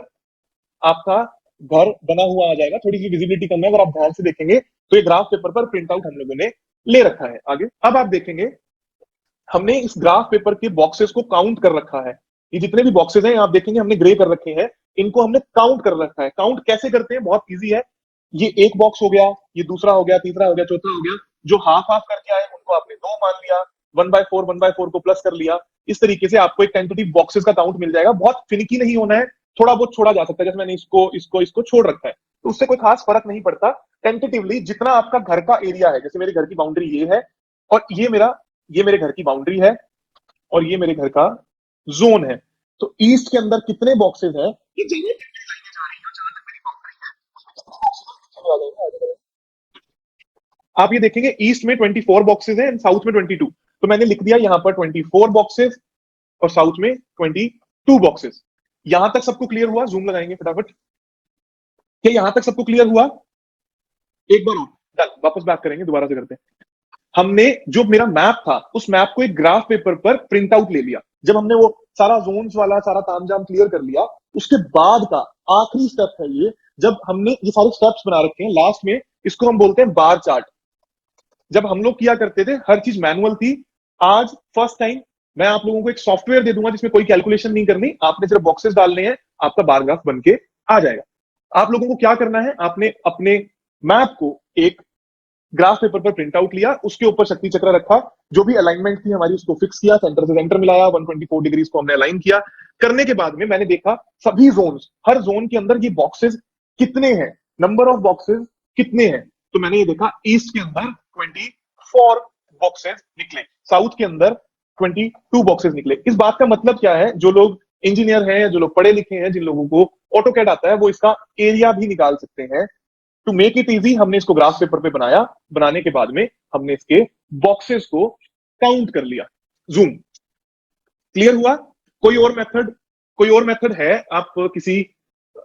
आपका घर बना हुआ आ जाएगा। थोड़ी सी विजिबिलिटी कम है, अगर आप ध्यान से देखेंगे तो ये ग्राफ पेपर पर प्रिंट आउट हम लोगों ने ले रखा है। आगे अब आप देखेंगे हमने इस ग्राफ पेपर के बॉक्सेस को काउंट कर रखा है। ये जितने भी बॉक्सेस हैं आप देखेंगे हमने ग्रे कर रखे हैं, इनको हमने काउंट कर रखा है। काउंट कैसे करते हैं, बहुत इजी है। ये एक बॉक्स हो गया, ये दूसरा हो गया, तीसरा हो गया, चौथा हो गया। जो हाफ हाफ करके आए उनको आपने 2 मान लिया, 1/4 को प्लस कर लिया। इस तरीके से आपको एक टेंटेटिव बॉक्सेस का काउंट मिल जाएगा। बहुत फिनिकी नहीं होना है, थोड़ा बहुत छोड़ा जा सकता है, जैसे मैंने इसको छोड़ रखा है, तो उससे कोई खास फर्क नहीं पड़ता। टेंटेटिवली जितना आपका घर का एरिया है, जैसे मेरे घर की बाउंड्री ये है और ये मेरे घर की बाउंड्री है और ये मेरे घर का जोन है, तो ईस्ट के अंदर कितने बॉक्सेस हैं ये आप ये देखेंगे। ईस्ट में 24 बॉक्सेस हैं एंड साउथ में 22, तो मैंने लिख दिया यहां पर 24 बॉक्सेस और साउथ में 22 बॉक्सेस। यहां तक सबको क्लियर हुआ? जूम लगाएंगे फटाफट। क्या यहां तक सबको क्लियर हुआ? एक बार और डन, वापस बैक करेंगे, दोबारा से करते हैं। हमने जो मेरा मैप था उस मैप को एक ग्राफ पेपर पर प्रिंट आउट ले लिया। जब हमने वो सारा जोन्स वाला सारा तामझाम क्लियर कर लिया, उसके बाद का आखिरी स्टेप है ये, जब हमने ये सारे स्टेप्स बना रखे हैं, लास्ट में इसको हम बोलते हैं बार चार्ट। जब हम लोग किया करते थे हर चीज मैनुअल थी, आज फर्स्ट टाइम मैं आप लोगों को एक सॉफ्टवेयर दे दूंगा जिसमें कोई कैलकुलेशन नहीं करनी, आपने सिर्फ बॉक्सेस डालने हैं, आपका बार ग्राफ बन के आ जाएगा। आप लोगों को क्या करना है, आपने अपने मैप को एक ग्राफ पेपर पर प्रिंट आउट लिया, उसके ऊपर शक्ति चक्र रखा, जो भी अलाइनमेंट थी हमारी उसको फिक्स किया, सेंटर से सेंटर मिलाया, 124 डिग्री को हमने अलाइन किया। करने के बाद में मैंने देखा सभी जोन्स, हर जोन के अंदर ये बॉक्सेस कितने हैं, नंबर ऑफ बॉक्सेस कितने हैं, तो मैंने ये देखा ईस्ट के अंदर 24 बॉक्सेस निकले, साउथ के अंदर 22 बॉक्सेस निकले। इस बात का मतलब क्या है, जो लोग इंजीनियर हैं, जो लोग पढ़े लिखे हैं, जिन लोगों को ऑटोकैड आता है, वो इसका एरिया भी निकाल सकते हैं। टू मेक इट इजी हमने इसको ग्राफ पेपर पे बनाया, बनाने के बाद में हमने इसके बॉक्सेस को काउंट कर लिया। जूम क्लियर हुआ? कोई और मेथड है, आप किसी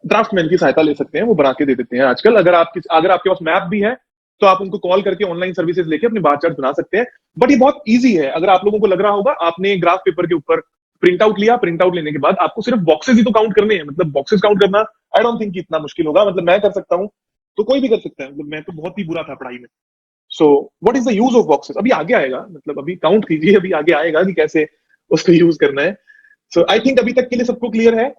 ड्राफ्टमैन की सहायता ले सकते हैं, वो बना के दे देते हैं आजकल। अगर आपके पास मैप भी है तो आप उनको कॉल करके ऑनलाइन सर्विसेज लेके अपने बार चार्ट बना सकते हैं। बट ये बहुत ईजी है। अगर आप लोगों को लग रहा होगा आपने ग्राफ पेपर के ऊपर प्रिंट आउट लिया, प्रिंट आउट लेने के बाद आपको सिर्फ बॉक्सेस ही तो काउंट करने हैं, मतलब बॉक्सेस काउंट करना आई डोंट थिंक इतना मुश्किल होगा। मतलब मैं कर सकता हूं तो कोई भी कर सकता है, मतलब मैं तो बहुत ही बुरा था पढ़ाई में। So what is the use of boxes, अभी आगे आएगा, मतलब अभी काउंट कीजिए, अभी आगे आएगा कि कैसे उसको यूज करना है। सो आई थिंक अभी तक के लिए सबको क्लियर है,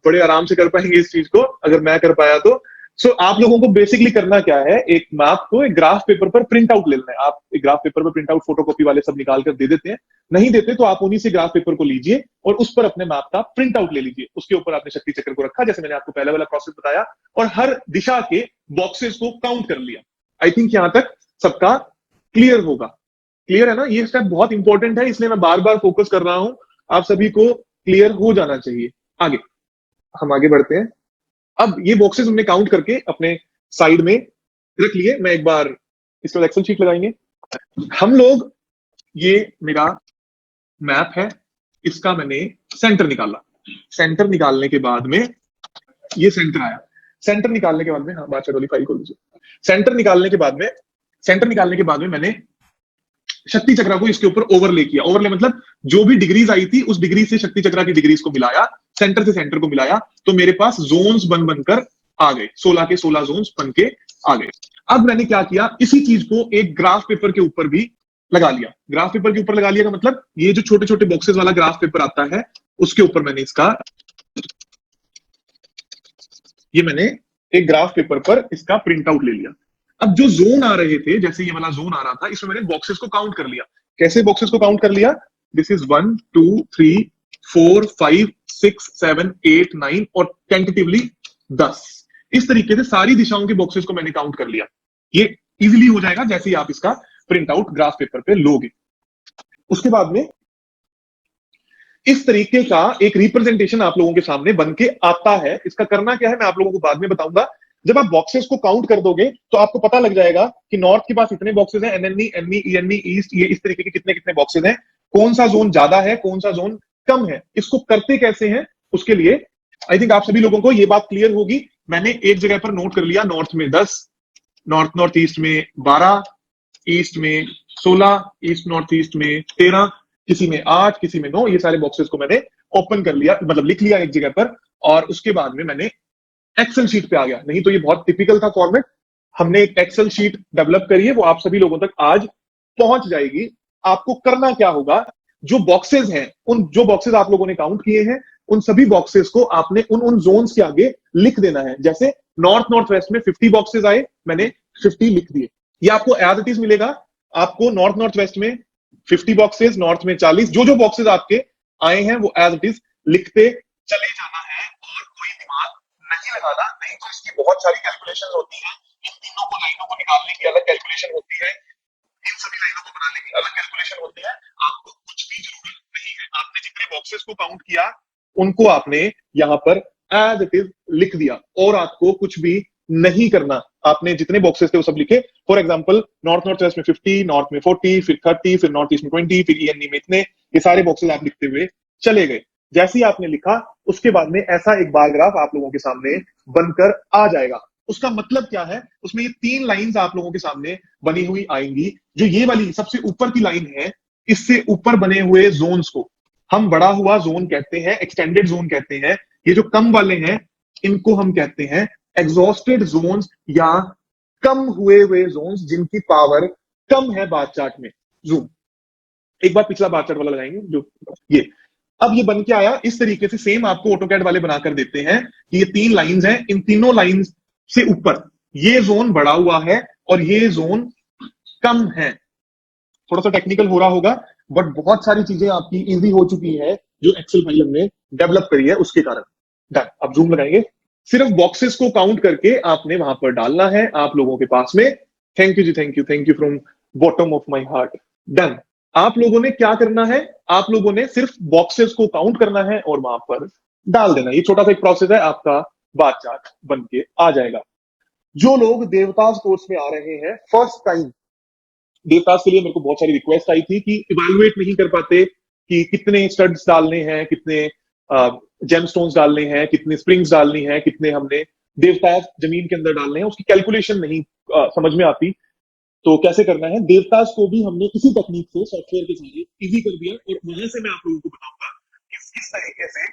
बड़े आराम से कर पाएंगे इस चीज को अगर मैं कर पाया तो। सो आप लोगों को बेसिकली करना क्या है, एक मैप को एक ग्राफ पेपर पर प्रिंट आउट ले लेना है। आप एक ग्राफ पेपर पर प्रिंट आउट फोटोकॉपी वाले सब निकाल कर दे देते हैं, नहीं देते तो आप उन्हीं से ग्राफ पेपर को लीजिए और उस पर अपने मैप का प्रिंट आउट ले लीजिए। उसके ऊपर आपने शक्ति चक्र को रखा, जैसे मैंने आपको पहले वाला प्रोसेस बताया, और हर दिशा के बॉक्सेस को काउंट कर लिया। आई थिंक यहां तक सबका क्लियर होगा। क्लियर है ना? ये स्टेप बहुत इंपॉर्टेंट है, इसलिए मैं बार बार फोकस कर रहा हूं, आप सभी को क्लियर हो जाना चाहिए। आगे हम आगे बढ़ते हैं। अब ये बॉक्सेस हमने काउंट करके अपने साइड में रख लिए। मैं एक बार इसमें एक्सेल शीट लगाएंगे हम लोग। ये मेरा मैप है, इसका मैंने सेंटर निकाला। सेंटर निकालने के बाद में ये सेंटर आया। सेंटर निकालने के बाद में, हाँ बादशाह वाली फाइल खोल लीजिए। सेंटर निकालने के बाद में मैंने शक्ति चक्र को इसके ऊपर ओवरले किया। ओवरले मतलब जो भी डिग्रीज आई थी उस डिग्री से शक्ति चक्र की डिग्रीज को मिलाया, सेंटर से सेंटर को मिलाया, तो मेरे पास जोन्स बनकर आ गए, 16 के 16 जोन्स बन के आ गए। अब मैंने क्या किया, इसी चीज को एक ग्राफ पेपर के ऊपर भी लगा लिया। ग्राफ पेपर के ऊपर लगा लिया का मतलब ये जो छोटे छोटे बॉक्सेस वाला ग्राफ पेपर आता है उसके ऊपर मैंने एक ग्राफ पेपर पर इसका प्रिंट आउट ले लिया। अब जो जोन आ रहे थे, जैसे ये वाला जोन आ रहा था, इसमें मैंने बॉक्सेस को काउंट कर लिया। कैसे बॉक्सेस को काउंट कर लिया? दिस इज 1 2 3 4 5 6 7 8 9 और टेंटेटिवली 10। इस तरीके से सारी दिशाओं के बॉक्सेस को मैंने काउंट कर लिया। ये इजीली हो जाएगा जैसे ही आप इसका प्रिंट आउट ग्राफ पेपर पे लोगे। उसके बाद में इस तरीके का एक रिप्रेजेंटेशन आप लोगों के सामने बन के आता है। इसका करना क्या है मैं आप लोगों को बाद में बताऊंगा। जब आप बॉक्सेस को काउंट कर दोगे तो आपको पता लग जाएगा कि नॉर्थ के पास इतने बॉक्सेस हैं, एनएनई, एनई, ईएनई, ईस्ट, ये इस तरीके के कितने कितने बॉक्सेस हैं, कौन सा जोन ज्यादा है, कौन सा जोन कम है। इसको करते कैसे हैं उसके लिए आई थिंक आप सभी लोगों को ये बात क्लियर होगी। मैंने एक जगह पर नोट कर लिया, नॉर्थ में 10, नॉर्थ नॉर्थ ईस्ट में 12, ईस्ट में 16, ईस्ट नॉर्थ ईस्ट में 13, किसी में 8, किसी में 9, ये सारे बॉक्सेस को मैंने ओपन कर लिया, मतलब लिख लिया एक जगह पर, और उसके बाद में मैंने एक्सेल शीट पे आ गया। नहीं तो ये बहुत टिपिकल था फॉर्मेट। हमने एक एक्सेल शीट डेवलप करी है, वो आप सभी लोगों तक आज पहुंच जाएगी। आपको करना क्या होगा, जो बॉक्सेस हैं, उन जो बॉक्सेस आप लोगों ने काउंट किए हैं, उन सभी बॉक्सेस को आपने उन उन जोन्स के आगे लिख देना है। जैसे नॉर्थ नॉर्थ वेस्ट में 50 बॉक्सेस आए, मैंने 50 लिख दिए। ये आपको एज इट इज मिलेगा। आपको नॉर्थ नॉर्थ वेस्ट में 50 बॉक्सेस, नॉर्थ में 40, जो जो बॉक्सेस आपके आए हैं वो एज इट इज लिखते चले जाना है, और कोई दिमाग नहीं लगाना। नहीं तो इसकी बहुत सारी कैलकुलेशन होती है, इन तीनों को लाइनों को निकालने की अलग कैलकुलेशन होती है, इन सभी लाइनों को बनाने की अलग कैलकुलेशन होती है। आपको कुछ भी जरूरत नहीं है, आपने जितने बॉक्सेस को काउंट किया उनको आपने यहाँ पर एज इट इज लिख दिया, और आपको कुछ भी नहीं करना। आपने जितने बॉक्सेस थे वो सब लिखे। For example north north west में 50, नॉर्थ में 40, फिर 30, फिर नॉर्थ ईस्ट में 20, फिर ईएनई में इतने, ये सारे बॉक्सेस आप लिखते हुए चले गए। जैसे ही आपने लिखा, उसके बाद में ऐसा एक बार ग्राफ आप लोगों के सामने बनकर आ जाएगा। उसका मतलब क्या है, उसमें ये 3 लाइंस आप लोगों के सामने बनी हुई आएंगी। जो ये वाली सबसे ऊपर की लाइन है, इससे ऊपर बने हुए जोन्स को हम बड़ा हुआ जोन कहते हैं, एक्सटेंडेड जोन कहते हैं। ये जो कम वाले हैं, इनको हम कहते हैं एग्जॉस्टेड जोन्स, या कम हुए जोन्स जिनकी पावर कम है बार चार्ट में। जूम एक बार पिछला बार चार्ट वाला लगाएंगे, जो ये अब ये बन के आया इस तरीके से। सेम आपको ऑटोकैड वाले बनाकर देते हैं कि ये 3 लाइंस हैं, इन तीनों लाइंस से ऊपर ये जोन बढ़ा हुआ है और ये जोन कम है। थोड़ा सा टेक्निकल हो रहा होगा, बट बहुत सारी चीजें आपकी इजी हो चुकी है जो एक्सेल फाइल हमने डेवलप करी है उसके कारण। डन। अब जूम लगाएंगे, सिर्फ बॉक्सेस को काउंट करके आपने वहां पर डालना है आप लोगों के पास में। Thank you ji, thank you from bottom of my heart. Done. आप लोगों ने क्या करना है, आप लोगों ने सिर्फ बॉक्सेस को काउंट करना है और वहां पर डाल देना। ये छोटा सा एक प्रोसेस है, आपका बार चार्ट बन के आ जाएगा। जो लोग देवताज कोर्स में आ रहे हैं फर्स्ट टाइम, देवताज के लिए मेरे को बहुत सारी रिक्वेस्ट आई थी कि इवैल्यूएट नहीं कर पाते कि कितने स्टड्स डालने हैं, कितने जेमस्टोन्स डालने हैं, कितने स्प्रिंग्स डालनी है, कितने हमने देवताज जमीन के अंदर डालने हैं, उसकी कैलकुलेशन नहीं समझ में आती। तो कैसे करना है, देवताज को भी हमने इसी टेक्निक से सॉफ्टवेयर के जरिए इजी कर दिया, और वहां से मैं आप लोगों को बताऊंगा किस तरीके से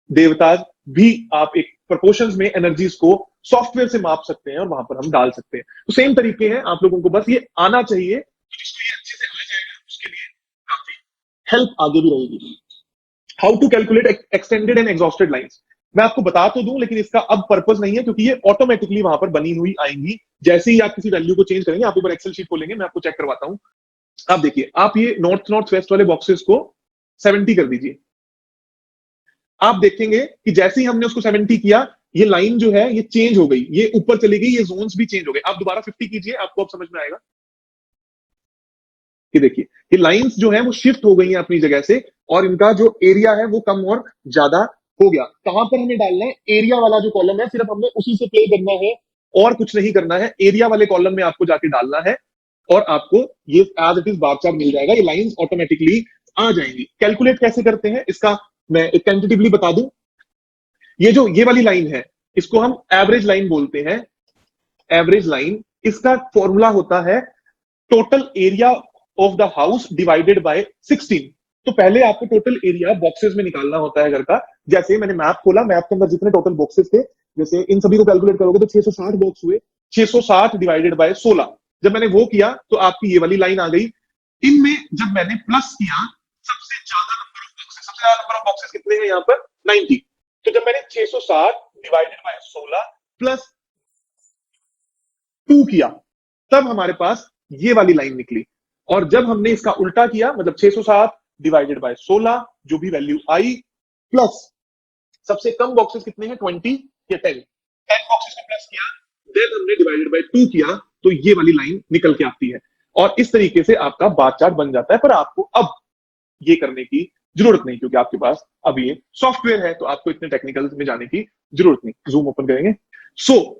देवताज भी आप एक प्रोपोर्शंस में एनर्जीज को सॉफ्टवेयर से माप सकते हैं और वहां पर हम डाल सकते हैं। तो सेम तरीके हैं, आप लोगों को बस ये आना चाहिए, जिसको ये अच्छे से आ जाएगा उसके लिए काफी हेल्प आगे भी रहेगी। How to calculate extended and exhausted lines, मैं आपको बता तो दूं, लेकिन इसका अब पर्पस नहीं है, क्योंकि ये ऑटोमेटिकली वहां पर बनी हुई आएंगी। जैसे ही आप किसी वैल्यू को चेंज करेंगे, आप एक बार एक्सेल शीट खोलेंगे, मैं आपको चेक करवाता हूं। आप देखिए, आप ये नॉर्थ नॉर्थ वेस्ट वाले बॉक्सेस को 70 कर दीजिए। आप देखेंगे कि जैसे ही हमने उसको 70 किया, ये लाइन जो है ये चेंज हो गई, ये ऊपर चली गई, ये जोन्स भी चेंज हो गए। आप दोबारा 50 कीजिए, आपको अब समझ में आएगा। ये देखिए, ये लाइंस जो है वो शिफ्ट हो गई हैं अपनी जगह से, और इनका जो एरिया है वो कम और ज्यादा हो गया। कहां पर हमें डालना है, एरिया वाला जो कॉलम है, सिर्फ हमने उसी से प्ले करना है और कुछ नहीं करना है। एरिया वाले कॉलम में आपको जाके डालना है और आपको ये as it is bar chart मिल जाएगा। ये लाइंस ऑटोमेटिकली आ जाएंगी। कैलकुलेट कैसे करते हैं इसका मैं एक टेंटेटिवली बता दूं। ये वाली लाइन है, इसको हम एवरेज लाइन बोलते हैं। एवरेज लाइन, इसका फॉर्मूला होता है total area of the house divided by 16। तो पहले आपको टोटल एरिया बॉक्सेस में निकालना होता है घर का। जैसे मैंने मैप खोला, मैप के अंदर जितने टोटल बॉक्सेस थे, जैसे इन सभी को कैलकुलेट करोगे तो 660 बॉक्स हुए। 660 डिवाइडेड बाय 16, जब मैंने वो किया तो आपकी ये वाली लाइन आ गई। इनमें जब मैंने प्लस किया, सबसे ज्यादा नंबर ऑफ बॉक्सेस कितने हैं यहाँ पर, 90। तो जब मैंने 660 डिवाइडेड बाय 16 प्लस 2 किया, तब हमारे पास ये वाली लाइन निकली। और जब हमने इसका उल्टा किया, मतलब 607 डिवाइडेड बाय 16, जो भी वैल्यू आई, प्लस सबसे कम बॉक्सेस कितने हैं, 20 या 10 बॉक्सेस को प्लस किया, देन हमने डिवाइडेड बाय 2 किया, तो ये वाली लाइन निकल के आती है। और इस तरीके से आपका बार चार्ट बन जाता है। पर आपको अब ये करने की जरूरत नहीं, क्योंकि आपके पास अब ये सॉफ्टवेयर है, तो आपको इतने टेक्निकल में जाने की जरूरत नहीं। जूम ओपन करेंगे।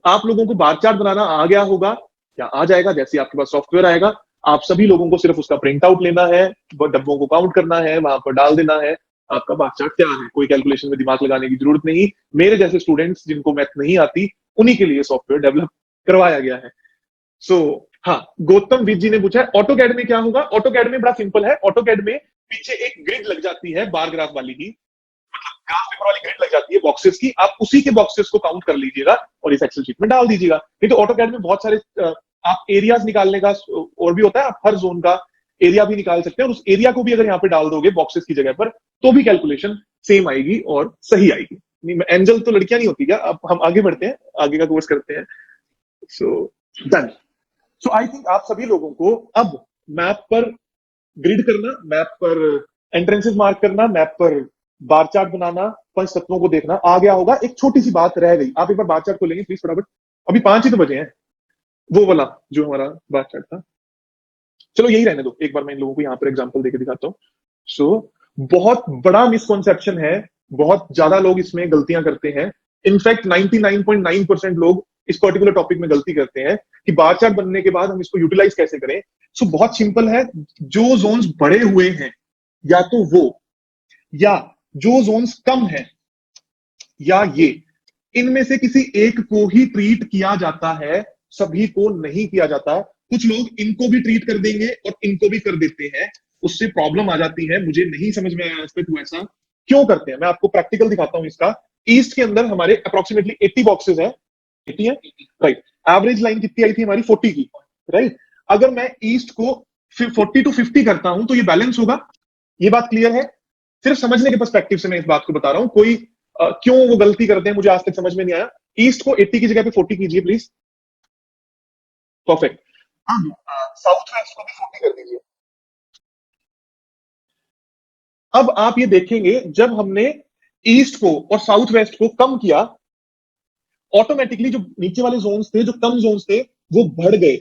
आप लोगों को बार चार्ट बनाना आ गया होगा या आ जाएगा जैसे आपके पास सॉफ्टवेयर आएगा। आप सभी लोगों को सिर्फ उसका प्रिंट आउट लेना है, डब्बों को काउंट करना है, वहां पर डाल देना है, आपका बार चार्ट तैयार है। कोई कैलकुलेशन में दिमाग लगाने की जरूरत नहीं। मेरे जैसे स्टूडेंट्स जिनको मैथ नहीं आती, उन्हीं के लिए सॉफ्टवेयर डेवलप करवाया गया है। सो हाँ, गौतम विज जी ने पूछा है ऑटोकैड में क्या होगा। ऑटोकैड में बड़ा सिंपल है। ऑटोकैड में पीछे एक ग्रिड लग जाती है बार ग्राफ वाली की, ग्राफ पेपर वाली ग्रिड लग जाती है बॉक्सेस की। आप उसी के बॉक्सेस को काउंट कर लीजिएगा और इस एक्सेल शीट में डाल दीजिएगा। नहीं तो ऑटोकैड में बहुत सारे आप एरियाज निकालने का और भी होता है, आप हर जोन का एरिया भी निकाल सकते हैं और उस एरिया को भी अगर यहाँ पे डाल दोगे बॉक्सेस की जगह पर तो भी कैलकुलेशन सेम आएगी और सही आएगी। नहीं, एंजल तो लड़कियां नहीं होती क्या। अब हम आगे बढ़ते हैं, आगे का कोर्स करते हैं। So done. So I think आप सभी लोगों को अब मैप पर ग्रिड करना, मैप पर एंट्रेंसेस मार्क करना, मैप पर बार चार्ट बनाना, पंच तत्वों को देखना आ गया होगा। एक छोटी सी बात रह गई, आप एक बार बार चार्ट को लेंगे प्लीज फटाफट। अभी 5 ही तो बजे हैं, वो वाला जो हमारा बार चार्ट था। चलो यही रहने दो, एक बार मैं इन लोगों को यहाँ पर एग्जाम्पल देके दिखाता हूँ। सो बहुत बड़ा मिसकॉन्सेप्शन है, बहुत ज्यादा लोग इसमें गलतियां करते हैं। इनफैक्ट 99.9% लोग इस पर्टिकुलर टॉपिक में गलती करते हैं कि बार चार्ट बनने के बाद हम इसको यूटिलाइज कैसे करें। सो बहुत सिंपल है, जो जोन्स बड़े हुए हैं या तो वो, या जो जोन्स कम है या ये, इनमें से किसी एक को ही ट्रीट किया जाता है, सभी को नहीं किया जाता। कुछ लोग इनको भी ट्रीट कर देंगे और इनको भी कर देते हैं, उससे प्रॉब्लम आ जाती है। मुझे नहीं समझ में आया आज तक वो ऐसा क्यों करते हैं। मैं आपको प्रैक्टिकल दिखाता हूं इसका। ईस्ट के अंदर हमारे अप्रोक्सीमेटली 80 बॉक्सेस है, 80 है राइट। एवरेज लाइन कितनी आई थी हमारी 40 की राइट। अगर मैं ईस्ट को 40 to 50 करता हूं तो ये बैलेंस होगा। ये बात क्लियर है। सिर्फ समझने के पर्सपेक्टिव से मैं इस बात को बता रहा हूं। कोई क्यों वो गलती करते हैं मुझे आज तक समझ में नहीं आया। ईस्ट को 80 की जगह पे 40 कीजिए प्लीज। परफेक्ट। अब साउथ वेस्ट को भी 40 कर दीजिए। अब आप ये देखेंगे जब हमने ईस्ट को और साउथ वेस्ट को कम किया, ऑटोमेटिकली जो नीचे वाले जोन्स थे, जो कम जोन्स थे, वो बढ़ गए।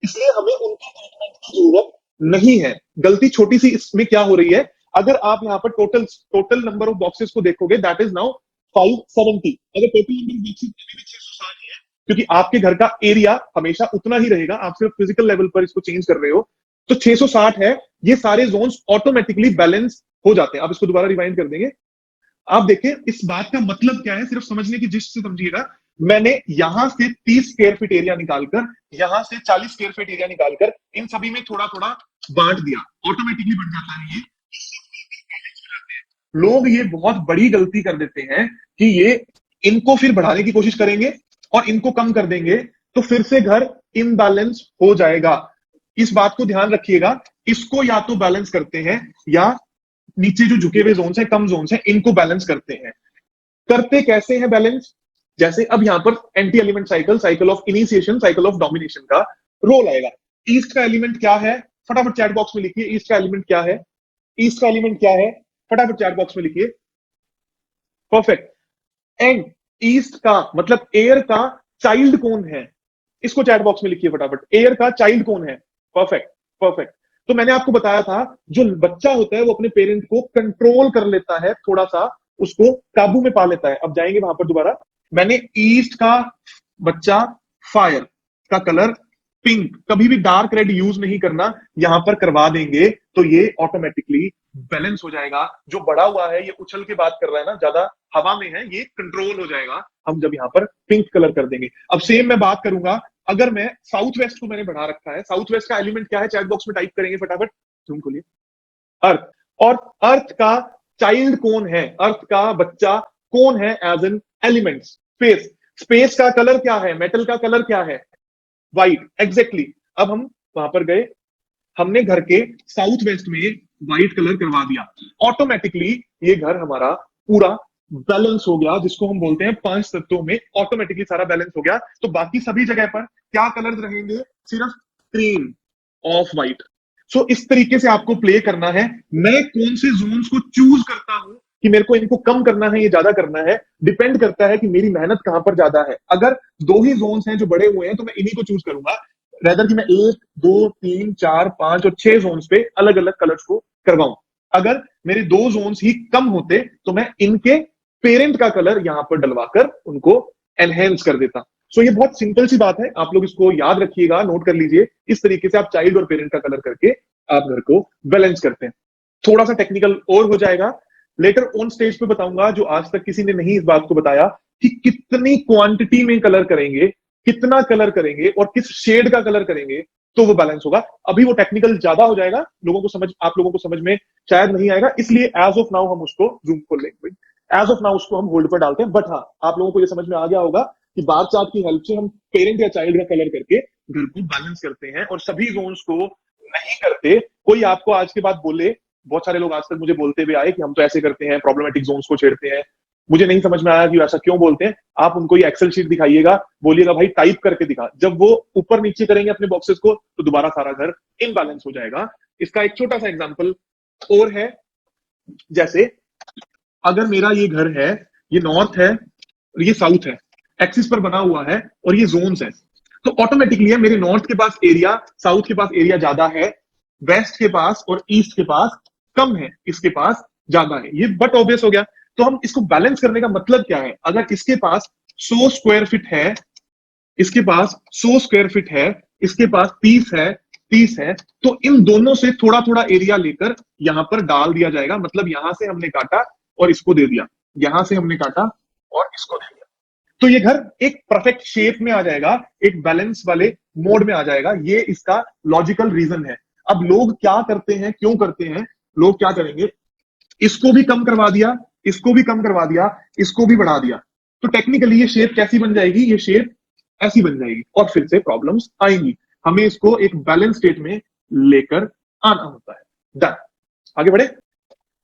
इसलिए हमें उनकी ट्रीटमेंट की जरूरत नहीं है। गलती छोटी सी इसमें क्या हो रही है, अगर आप यहाँ पर total total number of boxes को देखोगे दैट इज नाउ 570। अगर टोटल नंबर ऑफ बॉक्सेस 660 ही है, क्योंकि आपके घर का एरिया हमेशा उतना ही रहेगा, आप सिर्फ फिजिकल लेवल पर इसको चेंज कर रहे हो। तो 660 है, ये सारे जोन्स ऑटोमेटिकली बैलेंस हो जाते हैं। आप इसको दोबारा रिवाइंड कर देंगे। आप देखें इस बात का मतलब क्या है, सिर्फ समझने की जिस से समझिएगा। मैंने यहां से 30 स्क्वायर फीट एरिया निकालकर, यहां से 40 स्क्वायर फीट एरिया निकालकर इन सभी में थोड़ा थोड़ा बांट दिया, ऑटोमेटिकली बढ़ जाता है ये। लोग ये बहुत बड़ी गलती कर देते हैं कि ये इनको फिर बढ़ाने की कोशिश करेंगे और इनको कम कर देंगे, तो फिर से घर इनबैलेंस हो जाएगा। इस बात को ध्यान रखिएगा। इसको या तो बैलेंस करते हैं या नीचे जो झुके हुए जोन्स हैं, कम जोन्स हैं, इनको बैलेंस करते हैं। करते कैसे हैं बैलेंस? जैसे अब यहां पर anti element cycle, cycle of initiation, cycle of domination का रोल आएगा। ईस्ट का एलिमेंट क्या है? फटाफट चैट बॉक्स में लिखिए, ईस्ट का एलिमेंट क्या है? ईस्ट का एलिमेंट क्या है? फटाफट चैट बॉक्स में लिखिए। परफेक्ट। एंड ईस्ट का मतलब एयर का चाइल्ड कौन है? इसको चैट बॉक्स में लिखिए फटाफट। एयर का चाइल्ड कौन है? Perfect perfect. तो मैंने आपको बताया था, जो बच्चा होता है वो अपने पेरेंट को कंट्रोल कर लेता है, थोड़ा सा उसको काबू में पा लेता है। अब जाएंगे वहां पर दोबारा। मैंने ईस्ट का बच्चा, फायर का कलर पिंक, कभी भी डार्क रेड यूज नहीं करना, यहां पर करवा देंगे तो ये ऑटोमेटिकली बैलेंस हो जाएगा। जो बड़ा हुआ है ये उछल के बात कर रहा है ना, ज्यादा हवा में है, ये कंट्रोल हो जाएगा हम जब यहाँ पर पिंक कलर कर देंगे। अब सेम मैं बात करूंगा, अगर मैं साउथ वेस्ट को मैंने बढ़ा रखा है, साउथ वेस्ट का एलिमेंट क्या है? चैट बॉक्स में टाइप करेंगे फटाफट, जूम खोलिए। अर्थ। और अर्थ का चाइल्ड कौन है? अर्थ का बच्चा कौन है as an element? Space. Space का कलर क्या है? मेटल का कलर क्या है? व्हाइट। एग्जैक्टली। अब हम वहां पर गए, हमने घर के साउथ वेस्ट में व्हाइट कलर करवा दिया, ऑटोमेटिकली ये घर हमारा पूरा बैलेंस हो गया, जिसको हम बोलते हैं 5 तत्वों में ऑटोमेटिकली सारा बैलेंस हो गया। तो बाकी सभी जगह पर क्या कलर रहेंगे? सिर्फ क्रीम ऑफ व्हाइट। सो इस तरीके से आपको प्ले करना है। मैं कौन से जोन्स को चूज करता हूं कि मेरे को इनको कम करना है, ये ज्यादा करना है, डिपेंड करता है कि मेरी मेहनत कहां पर ज्यादा है। अगर 2 ही जोन्स हैं जो बड़े हुए हैं तो मैं इन्हीं को चूज करूंगा, रेदर कि मैं 1 2 3 4 5 और 6 जोन्स पे अलग अलग कलर्स को करवाऊं। अगर मेरे 2 जोन्स ही कम होते तो मैं इनके पेरेंट का कलर यहां पर डलवाकर उनको एनहेंस कर देता। सो ये बहुत सिंपल सी बात है, आप लोग इसको याद रखिएगा, नोट कर लीजिए। इस तरीके से आप चाइल्ड और पेरेंट का कलर करके आप घर को बैलेंस करते हैं। थोड़ा सा टेक्निकल और हो जाएगा, लेटर ऑन स्टेज पे बताऊंगा, जो आज तक किसी ने नहीं इस बात को बताया कि कितनी क्वांटिटी में कलर करेंगे कितना कलर करेंगे और किस शेड का कलर करेंगे तो वो बैलेंस होगा। अभी वो टेक्निकल ज्यादा हो जाएगा, लोगों को समझ, आप लोगों को समझ में शायद नहीं आएगा, इसलिए एज ऑफ नाउ हम उसको जूम खोल लेंगे, एज ऑफ नाउ उसको हम होल्ड पर डालते हैं। बट हाँ, आप लोगों को ये समझ में आ गया होगा कि बार चार्ट की हेल्प से हम पेरेंट या चाइल्ड का कलर करके घर को बैलेंस करते हैं और सभी जोन्स को नहीं करते। कोई आपको आज के बाद बोले, बहुत सारे लोग आज तक मुझे बोलते हुए आए कि हम तो ऐसे करते हैं, प्रॉब्लमेटिक जोन्स को छेड़ते हैं, मुझे नहीं समझ में आया कि ऐसा क्यों बोलते हैं। आप उनको ये एक्सेल शीट दिखाइएगा, बोलिएगा भाई टाइप करके दिखा, जब वो ऊपर नीचे करेंगे अपने बॉक्सेस को तो दोबारा सारा घर इनबैलेंस हो जाएगा। इसका एक छोटा सा एग्जांपल और है, जैसे अगर मेरा ये घर है, ये नॉर्थ है और ये साउथ है, एक्सिस पर बना हुआ है और ये जोन्स है, तो ऑटोमेटिकली है मेरे नॉर्थ के पास एरिया, साउथ के पास एरिया ज्यादा है, वेस्ट के पास और ईस्ट के पास कम है, इसके पास ज्यादा है। ये बट ऑब्वियस हो गया। तो हम इसको बैलेंस करने का मतलब क्या है, अगर इसके पास 100 स्क्वायर फीट है, इसके पास 100 स्क्वायर फीट है, इसके पास 30 है, तो इन दोनों से थोड़ा थोड़ा एरिया लेकर यहां पर डाल दिया जाएगा। मतलब यहां से हमने काटा और इसको दे दिया, यहां से हमने काटा और इसको दे दिया, तो ये घर एक परफेक्ट शेप में आ जाएगा, एक बैलेंस वाले मोड में आ जाएगा। ये इसका लॉजिकल रीजन है। अब लोग क्या करते हैं, क्यों करते हैं, लोग क्या करेंगे, इसको भी कम करवा दिया, इसको भी कम करवा दिया, इसको भी बढ़ा दिया, तो टेक्निकली ये शेप कैसी बन जाएगी, ये शेप ऐसी बन जाएगी और फिर से प्रॉब्लम्स आएंगी। हमें इसको एक बैलेंस स्टेट में लेकर आना होता है। डन, आगे बढ़े।